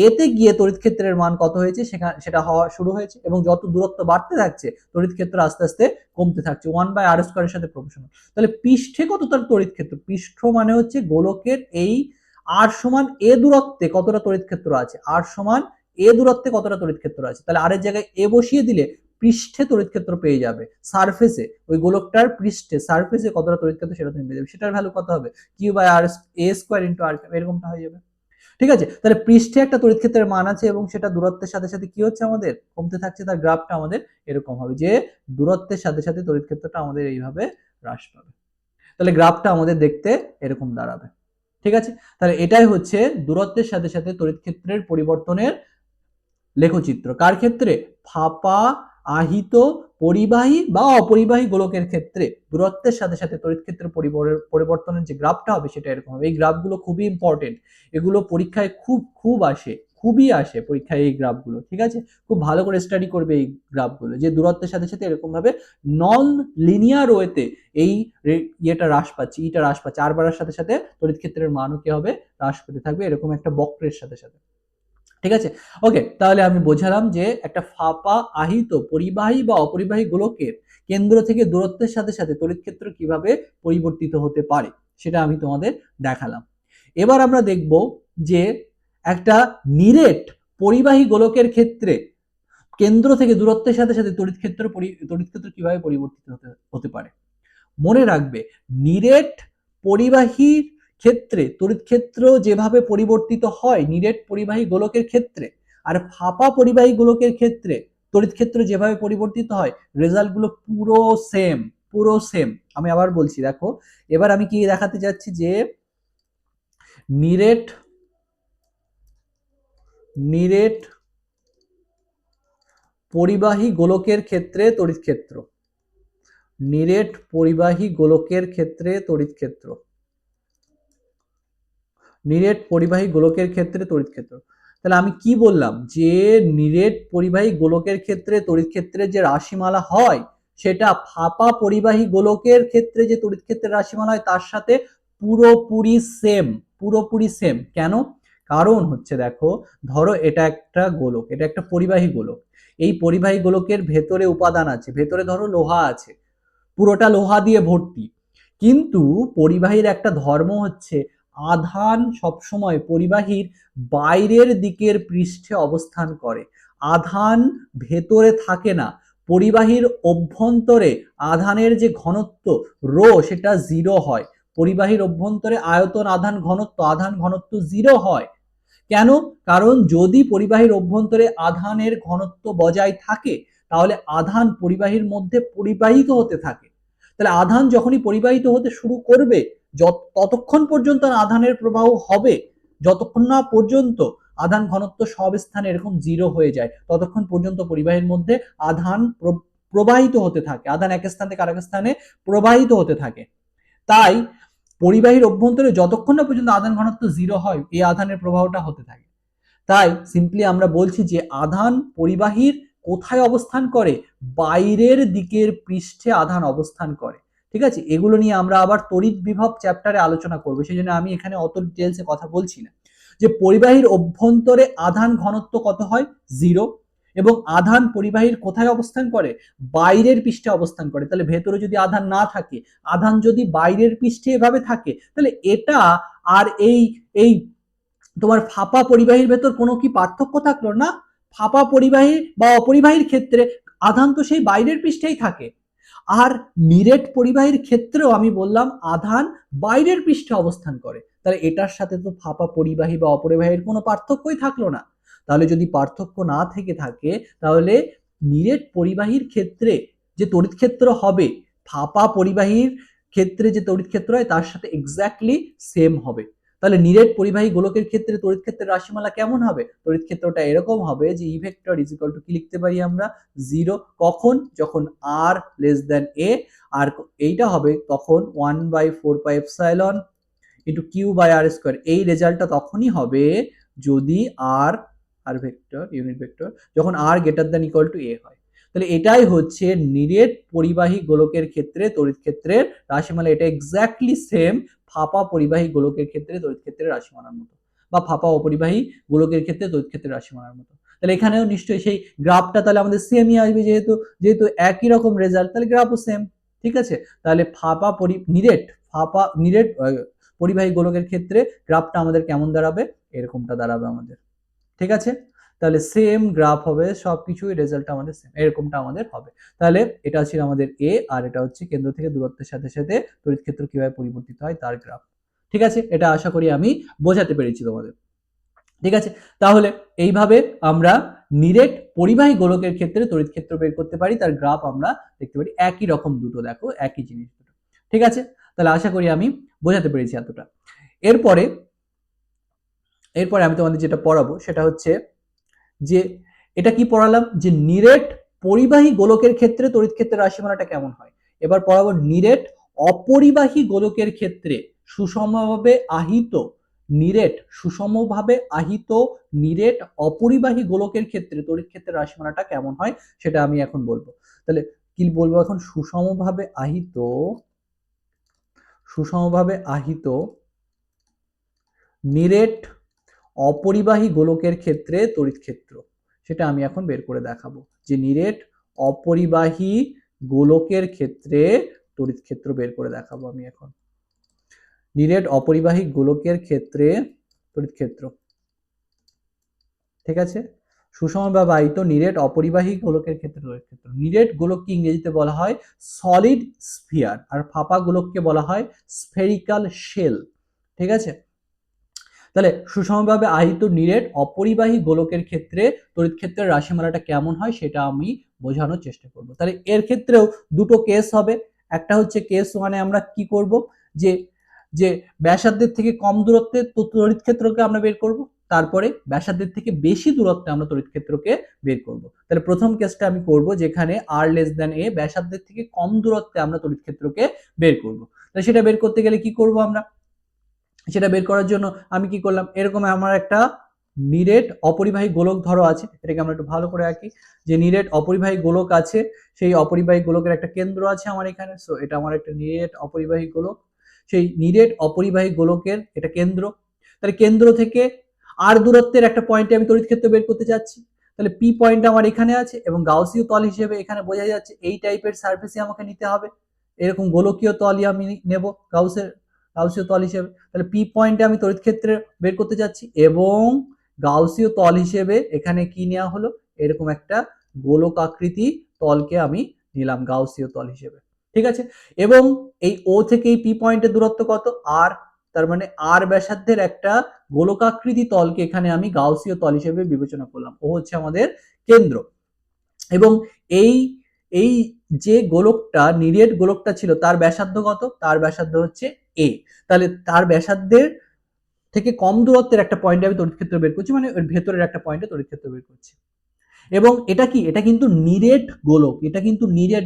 এতে গিয়ে তড়িৎ ক্ষেত্রের মান কত হয়েছে সেটা হওয়া শুরু হয়েছে, এবং যত দূরত্ব বাড়তে থাকছে তড়িৎ ক্ষেত্র আস্তে আস্তে কমতে থাকছে 1/r² এর সাথে প্রপোর্শনাল। তাহলে পৃষ্ঠে কতটা তড়িৎ ক্ষেত্র, পৃষ্ঠ মানে হচ্ছে গোলকের এই r সমান a দূরত্বে কতটা তড়িৎ ক্ষেত্র আছে, r সমান a দূরত্বে কতটা তড়িৎ ক্ষেত্র আছে। তাহলে r এর জায়গায় a বসিয়ে দিলে পৃষ্ঠে তড়িৎ ক্ষেত্র পেয়ে যাবে, সারফেসে ওই গোলকটার পৃষ্ঠে সারফেসে কতটা তড়িৎ ক্ষেত্র সেটা তুমি পেয়ে যাবে, সেটার ভ্যালু কত হবে q/r² এরকমটা হয়ে যাবে। ঠিক আছে, তাহলে পৃষ্ঠে একটা তড়িৎ ক্ষেত্রের মান আছে এবং সেটা দূরত্বের সাথে সাথে কি হচ্ছে আমাদের কমতে থাকছে, তার গ্রাফটা আমাদের এরকম হবে যে দূরত্বের সাথে সাথে তড়িৎ ক্ষেত্রটা আমাদের এইভাবে হ্রাস পাবে। তাহলে গ্রাফটা আমাদের দেখতে এরকম দাঁড়াবে। ঠিক আছে, তাহলে এটাই হচ্ছে দূরত্বের সাথে সাথে তড়িৎ ক্ষেত্রের পরিবর্তনের লেখচিত্র। কার ক্ষেত্রে? ফাঁপা, আহিত, পরিবাহী বা অপরিবাহী গোলকের ক্ষেত্রে দূরত্বের সাথে সাথে তড়িৎ ক্ষেত্রের পরিবর্তনের যে গ্রাফটা হবে সেটা এরকম হবে। এই গ্রাফগুলো খুবই ইম্পর্টেন্ট, এগুলো পরীক্ষায় খুবই আসে পরীক্ষায় এই গ্রাফগুলো। ঠিক আছে, খুব ভালো করে স্টাডি করবে এই গ্রাফগুলো, যে দূরত্বের সাথে সাথে এরকম ভাবে নন লিনিয়ার ওয়েতে এই ইয়েটা হ্রাস পাচ্ছে, ইটা হ্রাস পাচ্ছে, আর বাড়ার সাথে সাথে তড়িৎ ক্ষেত্রের মানও কি হবে, হ্রাস পেতে থাকবে এরকম একটা বক্রের সাথে সাথে। ঠিক আছে, ওকে, তাহলে আমি বোঝালাম যে একটা ফাঁপা, আহিত, পরিবাহী বা অপরিবাহী গোলকের কেন্দ্র থেকে দূরত্বের সাথে সাথে তড়িৎ ক্ষেত্র কিভাবে পরিবর্তিত হতে পারে সেটা আমি তোমাদের দেখালাম। এবার আমরা দেখব যে একটা নিরেট পরিবাহী গোলকের ক্ষেত্রে কেন্দ্র থেকে দূরত্বের সাথে সাথে তড়িৎ ক্ষেত্র কিভাবে পরিবর্তিত হতে পারে। মনে রাখবে, নিরেট পরিবাহীর ক্ষেত্রে তড়িৎ ক্ষেত্র যেভাবে পরিবর্তিত হয় নিরেট পরিবাহী গোলকের ক্ষেত্রে, আর ফাঁপা পরিবাহী গোলকের ক্ষেত্রে তড়িৎ ক্ষেত্র যেভাবে পরিবর্তিত হয়, রেজাল্ট গুলো পুরো সেম। আমি আবার বলছি, দেখো এবার আমি কি দেখাতে যাচ্ছি যে নিরেট পরিবাহী গোলকের ক্ষেত্রে তড়িৎ ক্ষেত্র, নিরেট পরিবাহী গোলকের ক্ষেত্রে তড়িৎ ক্ষেত্র, নিরেট পরিবাহী গোলকের ক্ষেত্রে তড়িৎ ক্ষেত্র। তাহলে আমি কি বললাম যে নিরেট পরিবাহী গোলকের ক্ষেত্রে তড়িৎ ক্ষেত্রের যে রাশিমালা হয় সেটা ফাঁপা পরিবাহী গোলকের ক্ষেত্রে যে তড়িৎ ক্ষেত্রের রাশিমালা হয় তার সাথে পুরোপুরি সেম। কেন? কারণ হচ্ছে দেখো, ধরো এটা একটা গোলক, এটা একটা পরিবাহী গোলক, এই পরিবাহী গোলকের ভেতরে উপাদান আছে, ভেতরে ধরো লোহা আছে, পুরোটা লোহা দিয়ে ভর্তি, কিন্তু পরিবাহীর একটা ধর্ম হচ্ছে আধান সবসময় পরিবাহীর বাইরের দিকের পৃষ্ঠে অবস্থান করে, আধান ভেতরে থাকে না। পরিবাহীর অভ্যন্তরে আধানের যে ঘনত্ব রো সেটা 0 হয়, পরিবাহীর অভ্যন্তরে আয়তন আধান ঘনত্ব 0 হয়। কেন? কারণ যদি পরিবাহীর অভ্যন্তরে আধানের ঘনত্ব বজায় থাকে তাহলে আধান পরিবাহীর মধ্যে পরিবাহিত হতে থাকে। তাহলে আধান যখনই পরিবাহিত হতে শুরু করবে ততক্ষণ পর্যন্ত আধানের প্রবাহ হবে, যতক্ষণ না পর্যন্ত আধান ঘনত্ব সব স্থানে এরকম 0 হয়ে যায় ততক্ষণ পর্যন্ত পরিবাহীর মধ্যে আধান প্রবাহিত হতে থাকে, আধান এক স্থান থেকে আরেক স্থানে প্রবাহিত হতে থাকে। তাই পরিবাহীর অভ্যন্তরে যতক্ষণ না পর্যন্ত আধান ঘনত্ব 0 হয় এই আধানের প্রবাহটা হতে থাকে। তাই সিম্পলি আমরা বলছি যে আধান পরিবাহীর কোথায় অবস্থান করে, বাইরের দিকের পৃষ্ঠে আধান অবস্থান করে। ঠিক আছে, এগুলো নিয়ে আমরা আবার তড়িৎ বিভব চ্যাপ্টারে আলোচনা করবো, সেই জন্য আমি এখানে অত ডিটেলসে কথা বলছি না। যে পরিবাহীর অভ্যন্তরে আধান ঘনত্ব কত হয়, 0, এবং আধান পরিবাহীর কোথায় অবস্থান করে, বাইরের পৃষ্ঠে অবস্থান করে। তাহলে ভেতরে যদি আধান না থাকে, আধান যদি বাইরের পৃষ্ঠে এভাবে থাকে, তাহলে এটা আর এই এই তোমার ফাঁপা পরিবাহীর ভেতর কোনো কি পার্থক্য থাকলো না? ফাঁপা পরিবাহী বা অপরিবাহীর ক্ষেত্রে আধান তো সেই বাইরের পৃষ্ঠেই থাকে, আর নিরেট পরিবাহীর ক্ষেত্রেও আমি বললাম আধান বাইরের পৃষ্ঠে অবস্থান করে। তাহলে এটার সাথে তো ফাঁপা পরিবাহী বা অপরিবাহীর কোনো পার্থক্যই থাকলো না। তাহলে যদি পার্থক্য না থেকে থাকে তাহলে নিরেট পরিবাহীর ক্ষেত্রে যে তড়িৎ ক্ষেত্র হবে ফাঁপা পরিবাহীর ক্ষেত্রে যে তড়িৎ ক্ষেত্র হয় তার সাথে এক্স্যাক্টলি সেম হবে। তাহলে নিরেট পরিবাহী গোলকের ক্ষেত্রে তড়িৎ ক্ষেত্রের রাশিমালা কেমন হবে? তড়িৎ ক্ষেত্রটা এরকম হবে যে ই ভেক্টর ইজ ইকুয়াল টু কি লিখতে পারি আমরা, 0। কখন? যখন r লেস দ্যান a, আর এইটা হবে তখন 1/4πε ইন্টু q/r²। এই রেজাল্টটা তখনই হবে যদি r ভেক্টর ইউনিট ভেক্টর যখন r greater than equal to a হয়। তাহলে এটাই হচ্ছে নিরেট পরিবাহী গোলকের ক্ষেত্রে তড়িৎ ক্ষেত্রের রাশিমালা, এটা এক্স্যাক্টলি সেম ফাঁপা পরিবাহী গোলকের ক্ষেত্রে তড়িৎ ক্ষেত্রের রাশিমালার মতো। বা ফাঁপা অপরিবাহী গোলকের ক্ষেত্রে তড়িৎ ক্ষেত্রের রাশিমালার মতো। তাহলে এখানেও নিশ্চয়ই সেই গ্রাফটা তাহলে আমাদের সেমই আসবে, যেহেতু একই রকম রেজাল্ট, তাহলে গ্রাফও সেম। ঠিক আছে, তাহলে নিরেট পরিবাহী গোলকের ক্ষেত্রে গ্রাফটা আমাদের কেমন দাঁড়াবে, এরকমটা দাঁড়াবে আমাদের। ঠিক আছে, তাহলে সেম গ্রাফ হবে, সবকিছুই রেজাল্টটা আমাদের সেম, এরকমটা আমাদের হবে। তাহলে এটা ছিল আমাদের এ, আর এটা হচ্ছে কেন্দ্র থেকে দূরত্বের সাথে সাথে তড়িৎ ক্ষেত্র কিভাবে পরিবর্তিত হয় তার গ্রাফ। ঠিক আছে, এটা আশা করি আমি বোঝাতে পেরেছি তোমাদের। ঠিক আছে, তাহলে এইভাবে আমরা নিরেট পরিবাহী গোলকের ক্ষেত্রে তড়িৎ ক্ষেত্র বের করতে পারি, তার গ্রাফ আমরা দেখতে পারি, একই রকম দুটো, দেখো একই জিনিস দুটো। ঠিক আছে, তাহলে আশা করি আমি বোঝাতে পেরেছি এতটা। এরপরে আমি তোমাদের যেটা পড়াবো সেটা হচ্ছে যে, এটা কি পড়ালাম যে নিরেট পরিবাহী গোলকের ক্ষেত্রে তড়িৎ ক্ষেত্রের রাশিমালাটা কেমন হয়। এবার পড়াবো নিরেট অপরিবাহী গোলকের ক্ষেত্রে সুষমভাবে আহিত নিরেট অপরিবাহী গোলকের ক্ষেত্রে তড়িৎ ক্ষেত্রের রাশিমালাটা কেমন হয় সেটা আমি এখন বলবো। তাহলে কি বলবো এখন, সুষমভাবে আহিত নিরেট অপরিবাহী গোলকের ক্ষেত্রে তড়িৎ ক্ষেত্র, সেটা আমি এখন বের করে দেখাবো, যে নিরেট অপরিবাহী গোলকের ক্ষেত্রে তড়িৎ ক্ষেত্র বের করে দেখাবো আমি এখন। নিরেট অপরিবাহী গোলকের ক্ষেত্রে তড়িৎ ক্ষেত্র, ঠিক আছে, সুষমভাবে আহিত নিরেট অপরিবাহী গোলকের ক্ষেত্রে তড়িৎ ক্ষেত্র। নিরেট গোলককে ইংরেজিতে বলা হয় সলিড স্ফিয়ার, আর ফাঁপা গোলককে বলা হয় স্ফেরিক্যাল শেল। ঠিক আছে, তাহলে সুষমভাবে আহিত নিরেট অপরিবাহী গোলকের ক্ষেত্রে তড়িৎ ক্ষেত্রের রাশিমালাটা কেমন হয় সেটা আমি বোঝানোর চেষ্টা করব। তাহলে এর ক্ষেত্রেও দুটো কেস হবে। একটা হচ্ছে কেস ওয়ানে আমরা কি করব, যে যে ব্যাসার্ধের থেকে কম দূরত্বে তড়িৎ ক্ষেত্রকে আমরা বের করব, তারপরে ব্যাসার্ধের থেকে বেশি দূরত্বে আমরা তড়িৎ ক্ষেত্রকে বের করব। তাহলে প্রথম কেসটা আমি করব যেখানে আর লেস দ্যান এ, ব্যাসার্ধের থেকে কম দূরত্বে আমরা তড়িৎ ক্ষেত্রকে বের করব। তাহলে সেটা বের করতে গেলে কি করব আমরা, সেটা বের করার জন্য আমি কি করলাম, এরকম আমার একটা নিরেট অপরিবাহী গোলক ধরো আছে, এটাকে আমরা একটু ভালো করে আঁকি, যে নিরেট অপরিবাহী গোলক আছে, সেই অপরিবাহী গোলকের একটা কেন্দ্র আছে আমার এখানে। সো এটা আমার একটা নিরেট অপরিবাহী গোলক, সেই নিরেট অপরিবাহী গোলকের এটা কেন্দ্র। তাহলে কেন্দ্র থেকে আর দূরত্বের একটা পয়েন্টে আমি তড়িৎ ক্ষেত্র বের করতে যাচ্ছি। তাহলে পি পয়েন্ট আমার এখানে আছে, এবং গাউসীয় তল হিসেবে এখানে বোঝা যাচ্ছে এই টাইপের সারফেসই আমাকে নিতে হবে, এরকম গোলকীয় তলই আমি নেব গাউসীয় তল হিসেবে। তাহলে পি পয়েন্টে আমি তড়িৎ ক্ষেত্রে বের করতে যাচ্ছি, এবং গাউসীয় তল হিসেবে এখানে কি নেওয়া হলো, এরকম একটা গোলক আকৃতি তলকে আমি নিলাম গাউসীয় তল হিসেবে। ঠিক আছে, এবং এই ও থেকে এই পি পয়েন্টের দূরত্ব কত, আর, তার মানে আর ব্যাসার্ধের একটা গোলকাকৃতি তলকে এখানে আমি গাউসীয় তল হিসেবে বিবেচনা করলাম। ও হচ্ছে আমাদের কেন্দ্র, এবং এই এই যে গোলকটা নিরেট গোলকটা ছিল তার ব্যাসার্ধ কত, তার ব্যাসার্ধ হচ্ছে এ। তাহলে তার ব্যাসার্ধের থেকে কম দূরত্বের একটা পয়েন্টে আমি তড়িৎ ক্ষেত্র বের করছি, মানে ওর ভেতরের একটা পয়েন্টে তড়িৎ ক্ষেত্র বের করছি। এবং এটা কি, এটা কিন্তু নিরেট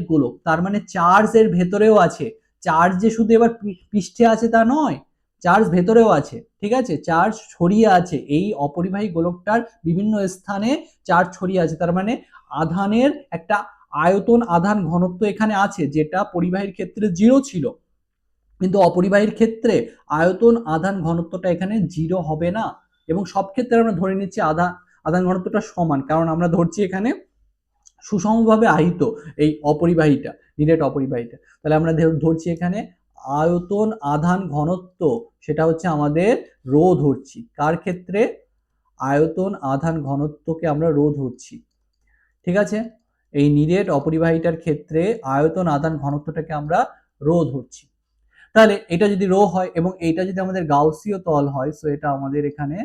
গোলক, তার মানে চার্জ এর ভেতরেও আছে। চার্জ যে শুধু এবার পৃষ্ঠে আছে তা নয়, চার্জ ভেতরেও আছে। ঠিক আছে, চার্জ ছড়িয়ে আছে, এই অপরিবাহী গোলকটার বিভিন্ন স্থানে চার্জ ছড়িয়ে আছে। তার মানে আধানের একটা আয়তন আধান ঘনত্ব এখানে আছে, যেটা পরিবাহীর ক্ষেত্রে 0 ছিল, কিন্তু অপরিবাহীর ক্ষেত্রে আয়তন আধান ঘনত্বটা এখানে 0 হবে না। এবং সব ক্ষেত্রে আমরা ধরে নিচ্ছি আধান ঘনত্বটা সমান, কারণ আমরা ধরছি এখানে সুষমভাবে আহিত এই অপরিবাহীটা, নিরেট অপরিবাহীটা। তাহলে আমরা ধরছি এখানে আয়তন আধান ঘনত্ব, সেটা হচ্ছে আমাদের রো ধরছি। কার ক্ষেত্রে, আয়তন আধান ঘনত্বকে আমরা রো ধরছি। ঠিক আছে, এই নিরেট অপরিবাহীটার ক্ষেত্রে আয়তন আধান ঘনত্বটাকে আমরা রো ধরছি। তাহলে এটা যদি রো হয় এবং এইটা যদি আমাদের গাউসীয় তল হয়, সো এটা আমাদের এখানে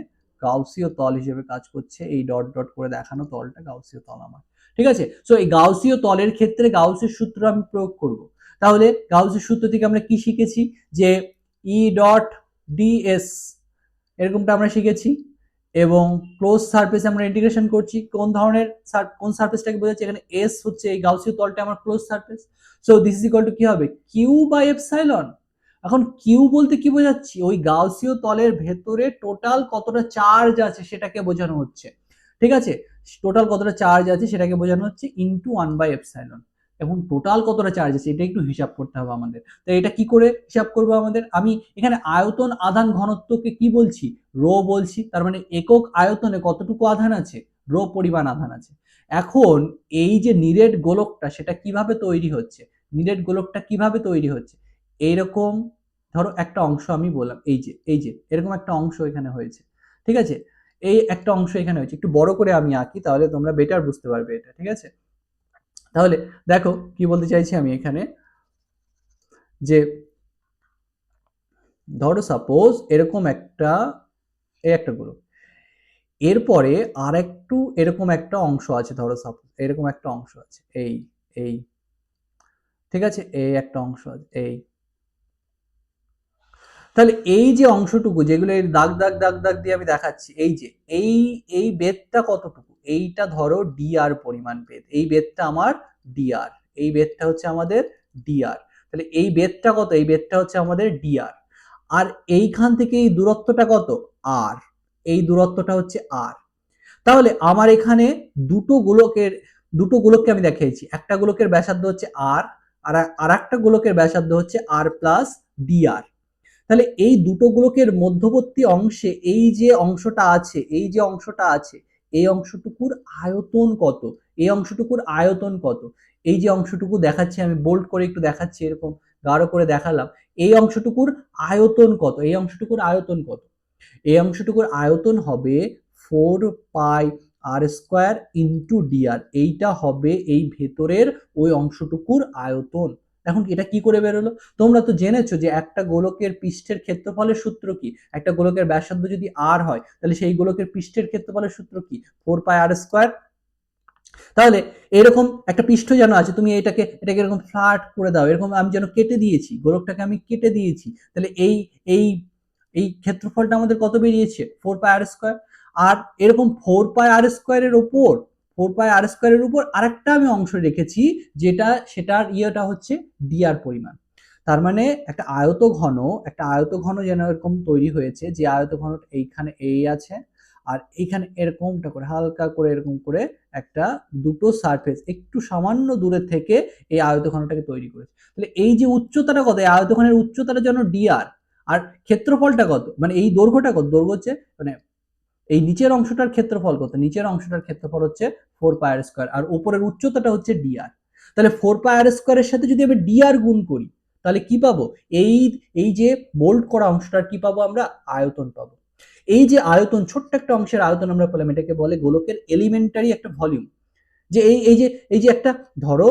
গাউসীয় তল হিসেবে কাজ করছে, এই ডট ডট করে দেখানো তলটা গাউসীয় তল আমার। ঠিক আছে, সো এই গাউসীয় তলের ক্ষেত্রে গাউসের সূত্র আমি প্রয়োগ করব। তাহলে গাউসের সূত্র থেকে আমরা কি শিখেছি, যে ই ডট ডিএস, এরকমটা আমরা শিখেছি। এবং ক্লোজ সারফেসে আমরা ইন্টিগ্রেশন করছি, কোন সারফেসটাকে বোঝাচ্ছি, এখানে এস হচ্ছে এই গাউসীয় তলটা আমার close surface. So this is equal to কি হবে, কিউ বাই এপসাইলন। এখন কিউ বলতে কি বোঝাচ্ছি, ওই গাউসীয় তলের ভেতরে টোটাল কতটা চার্জ আছে সেটাকে বোঝানো হচ্ছে। ঠিক আছে, টোটাল কতটা চার্জ আছে সেটাকে বোঝানো হচ্ছে ইনটু 1 বাই এপসাইলন। এখন টোটাল কতটা চার্জ আছে এটা একটু হিসাব করতে হবে আমাদের। তো এটা কি করে হিসাব করবো আমাদের, আমি এখানে আয়তন আধান ঘনত্বকে কি বলছি, রো বলছি, তার মানে একক আয়তনে কতটুকু আধান আছে, রো পরিমাণ আধান আছে। এখন এই যে নিরেট গোলকটা সেটা কিভাবে তৈরি হচ্ছে, নিরেট গোলকটা কিভাবে তৈরি হচ্ছে, এইরকম ধরো একটা অংশ আমি বললাম, এই যে এরকম একটা অংশ এখানে হয়েছে, ঠিক আছে, এই একটা অংশ এখানে হয়েছে, একটু বড় করে আমি আঁকি তাহলে তোমরা বেটার বুঝতে পারবে এটা, ঠিক আছে। তাহলে দেখো কি বলতে চাইছি আমি এখানে, যে ধরো সাপোজ এরকম একটা, এই একটা গোলক, এরপরে আর একটু এরকম একটা অংশ আছে, ধরো সাপোজ এরকম একটা অংশ আছে, এই এই ঠিক আছে, এই একটা অংশ আছে, এই, তাহলে এই যে অংশটুকু যেগুলো এই দাগ দাগ দাগ দাগ দিয়ে আমি দেখাচ্ছি, এই যে এই এই বেধটা কতটুকু, এইটা ধরো ডিআর পরিমাণ বেধ, এই বেধটা আমার ডিআর, এই বেধটা হচ্ছে আমাদের ডিআর, তাহলে এই বেধটা কত, এই বেধটা হচ্ছে আমাদের ডিআর, আর এইখান থেকে এই দূরত্বটা কত, আর, এই দূরত্বটা হচ্ছে আর। তাহলে আমার এখানে দুটো গোলককে আমি দেখিয়েছি, একটা গোলকের ব্যাসার্ধ হচ্ছে আর, আর একটা গোলকের ব্যাসার্ধ হচ্ছে আর প্লাস ডিআর। তাহলে এই দুটো গোলকের মধ্যবর্তী অংশে এই যে অংশটা আছে, এই যে অংশটা আছে, এই অংশটুকুর আয়তন কত, এই অংশটুকুর আয়তন কত, এই যে অংশটুকু দেখাচ্ছি আমি বোল্ড করে একটু দেখাচ্ছি, এরকম গাঢ় করে দেখালাম, এই অংশটুকুর আয়তন কত, এই অংশটুকুর আয়তন কত, এই অংশটুকুর আয়তন হবে 4 পাই আর স্কোয়ার ইন্টু ডিআর, এইটা হবে এই ভেতরের ওই অংশটুকুর আয়তন। এখন এটা কি করে বেরোলো, তোমরা তো জেনেছো যে একটা গোলকের পৃষ্ঠের ক্ষেত্রফলের সূত্র কি, একটা গোলকের ব্যাসার্ধ যদি আর হয় তাহলে সেই গোলকের পৃষ্ঠের ক্ষেত্রফলের সূত্র কি, 4 পাই আর স্কোয়ার। তাহলে এরকম একটা পৃষ্ঠ যেন আছে, তুমি এটাকে এরকম ফ্ল্যাট করে দাও, এরকম আমি যেন কেটে দিয়েছি, গোলকটাকে আমি কেটে দিয়েছি, তাহলে এই এই এই ক্ষেত্রফলটা আমাদের কত বেরিয়েছে, 4 পাই আর স্কোয়ার। আর এরকম 4 পাই আর স্কোয়ারের উপর, 4 পাই আর স্কোয়ারের উপর আরেকটা আমি অংশ রেখেছি, যেটা সেটার ইয়েটা হচ্ছে ডিআর পরিমাণ। তার মানে একটা আয়ত ঘন যেন এরকম তৈরি হয়েছে, যে আয়ত ঘন এইখানে এই আছে, আর এইখানে এরকমটা করে হালকা করে এরকম করে একটা দুটো সারফেস একটু সামান্য দূরে থেকে এই আয়তঘনটাকে তৈরি করেছে। তাহলে এই যে উচ্চতাটা কত, এই আয়তঘনের উচ্চতাটা যেন ডিআর, আর ক্ষেত্রফলটা কত, মানে এই দৈর্ঘ্যটা কত, দৈর্ঘ্য হচ্ছে মানে এই নিচের অংশটার ক্ষেত্রফল কত, নিচের অংশটার ক্ষেত্রফল হচ্ছে 4 পাই আর স্কোয়ার, আর উপরের উচ্চতাটা হচ্ছে ডিআর। তাহলে 4 পাই আর স্কোয়ারের সাথে যদি আমি ডিআর গুণ করি তাহলে কি পাবো, এই এই যে বোল্ড করা অংশটার কি পাবো আমরা, আয়তন পাবো। এই যে আয়তন, ছোট্ট একটা অংশের আয়তন আমরা পেলাম, এটাকে বলে গোলকের এলিমেন্টারি একটা ভলিউম। যে এই যে একটা ধরো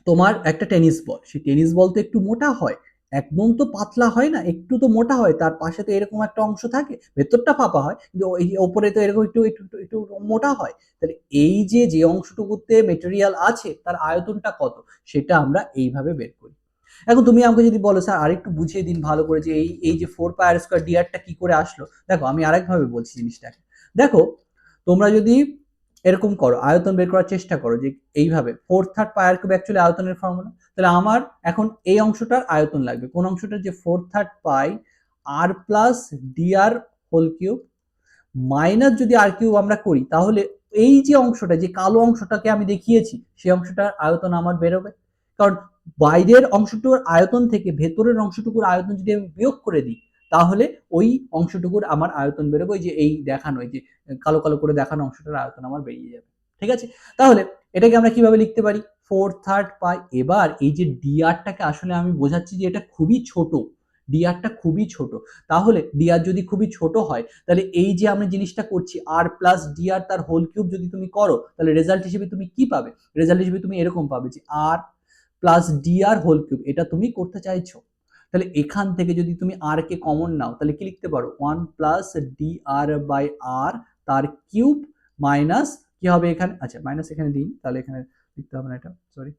তোমার একটা টেনিস বল, সেই টেনিস বল তো একটু মোটা হয়, একদম তো পাতলা হয় না, একটু তো মোটা হয়, তার পাশে তো এরকম একটা অংশ থাকে, ভেতরটা ফাঁপা হয়, কিন্তু এই ওপরে তো এরকম একটু একটু একটু একটু মোটা হয়। তাহলে এই যে অংশটুকুতে মেটেরিয়াল আছে তার আয়তনটা কত, সেটা আমরা এইভাবে বের করি। এখন তুমি আমাকে যদি বলো স্যার আরেকটু বুঝিয়ে দিন ভালো করে, যে এই যে 4 পাই আর স্কোয়ার ডিআরটা কি করে আসলো, দেখো আমি আরেকভাবে বলছি জিনিসটাকে। দেখো তোমরা যদি এরকম করো, আয়তন বের করার চেষ্টা করো, যে এইভাবে 4/3 পাই আর কিউব অ্যাকচুয়ালি আয়তনের ফর্মুলা, তাহলে আমার এখন এই অংশটার আয়তন লাগবে, কোন অংশটা, যে 4/3 pi r plus d r whole cube minus যদি আর কিউব আমরা করি, তাহলে এই যে অংশটা, যে কালো অংশটাকে আমি দেখিয়েছি, সেই অংশটার আয়তন আমার বেরোবে। কারণ বাইরের অংশটুকুর আয়তন থেকে ভেতরের অংশটুকুর আয়তন যদি আমি বিয়োগ করে দিই, তাহলে ওই অংশটুকুর আমার আয়তন বেরোবে, যে এই দেখানো, এই যে কালো কালো করে দেখানো অংশটার আয়তন আমার বেরিয়ে যাবে, ঠিক আছে। তাহলে এটাকে আমরা কিভাবে লিখতে পারি, 4/3 পাই। এবার এই যে ডিআরটাকে আসলে আমি বোঝাচ্ছি যে এটা খুবই ছোট, ডিআরটা খুবই ছোট, তাহলে ডিআর যদি খুবই ছোট হয় তাহলে এই যে আমি জিনিসটা করছি আর প্লাস ডিআর তার হোল কিউব যদি তুমি করো, তাহলে রেজাল্ট হিসেবে তুমি কি পাবে, রেজাল্ট হিসেবে তুমি এরকম পাবে যে আর প্লাস ডিআর হোল কিউব, এটা তুমি করতে চাইছো। তাহলে এখান থেকে যদি তুমি আর কে কমন নাও তাহলে কি লিখতে পারো, 1 প্লাস ডিআর/আর তার কিউব মাইনাস কি হবে এখানে, আচ্ছা মাইনাস এখানে দিই, তাহলে এখানে লিখতে হবে না, এটা সরি।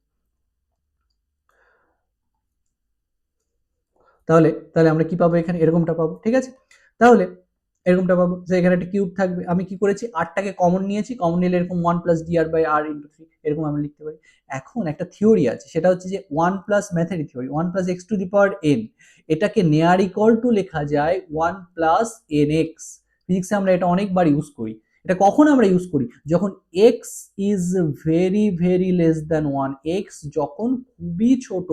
তাহলে তাহলে আমরা কি পাবো, এখানে এরকমটা পাবো, ঠিক আছে। তাহলে এরকমটা পাবো যে এখানে একটা কিউব থাকবে, আমি কি করেছি, আরটাকে কমন নিয়েছি, কমন নিলে এরকম 1 প্লাস dr/r × 3 এরকম আমি লিখতে পারি। এখন একটা থিওরি আছে, সেটা হচ্ছে যে 1 প্লাস ম্যাথের theory, 1 plus x to the power n, এটাকে নেয়ার ইকুয়াল টু লেখা যায় 1 প্লাস nx। ফিজিক্সে আমরা এটা অনেকবার ইউজ করি, এটা কখন আমরা ইউজ করি? যখন x is very very less than 1, x যখন খুবই ছোট,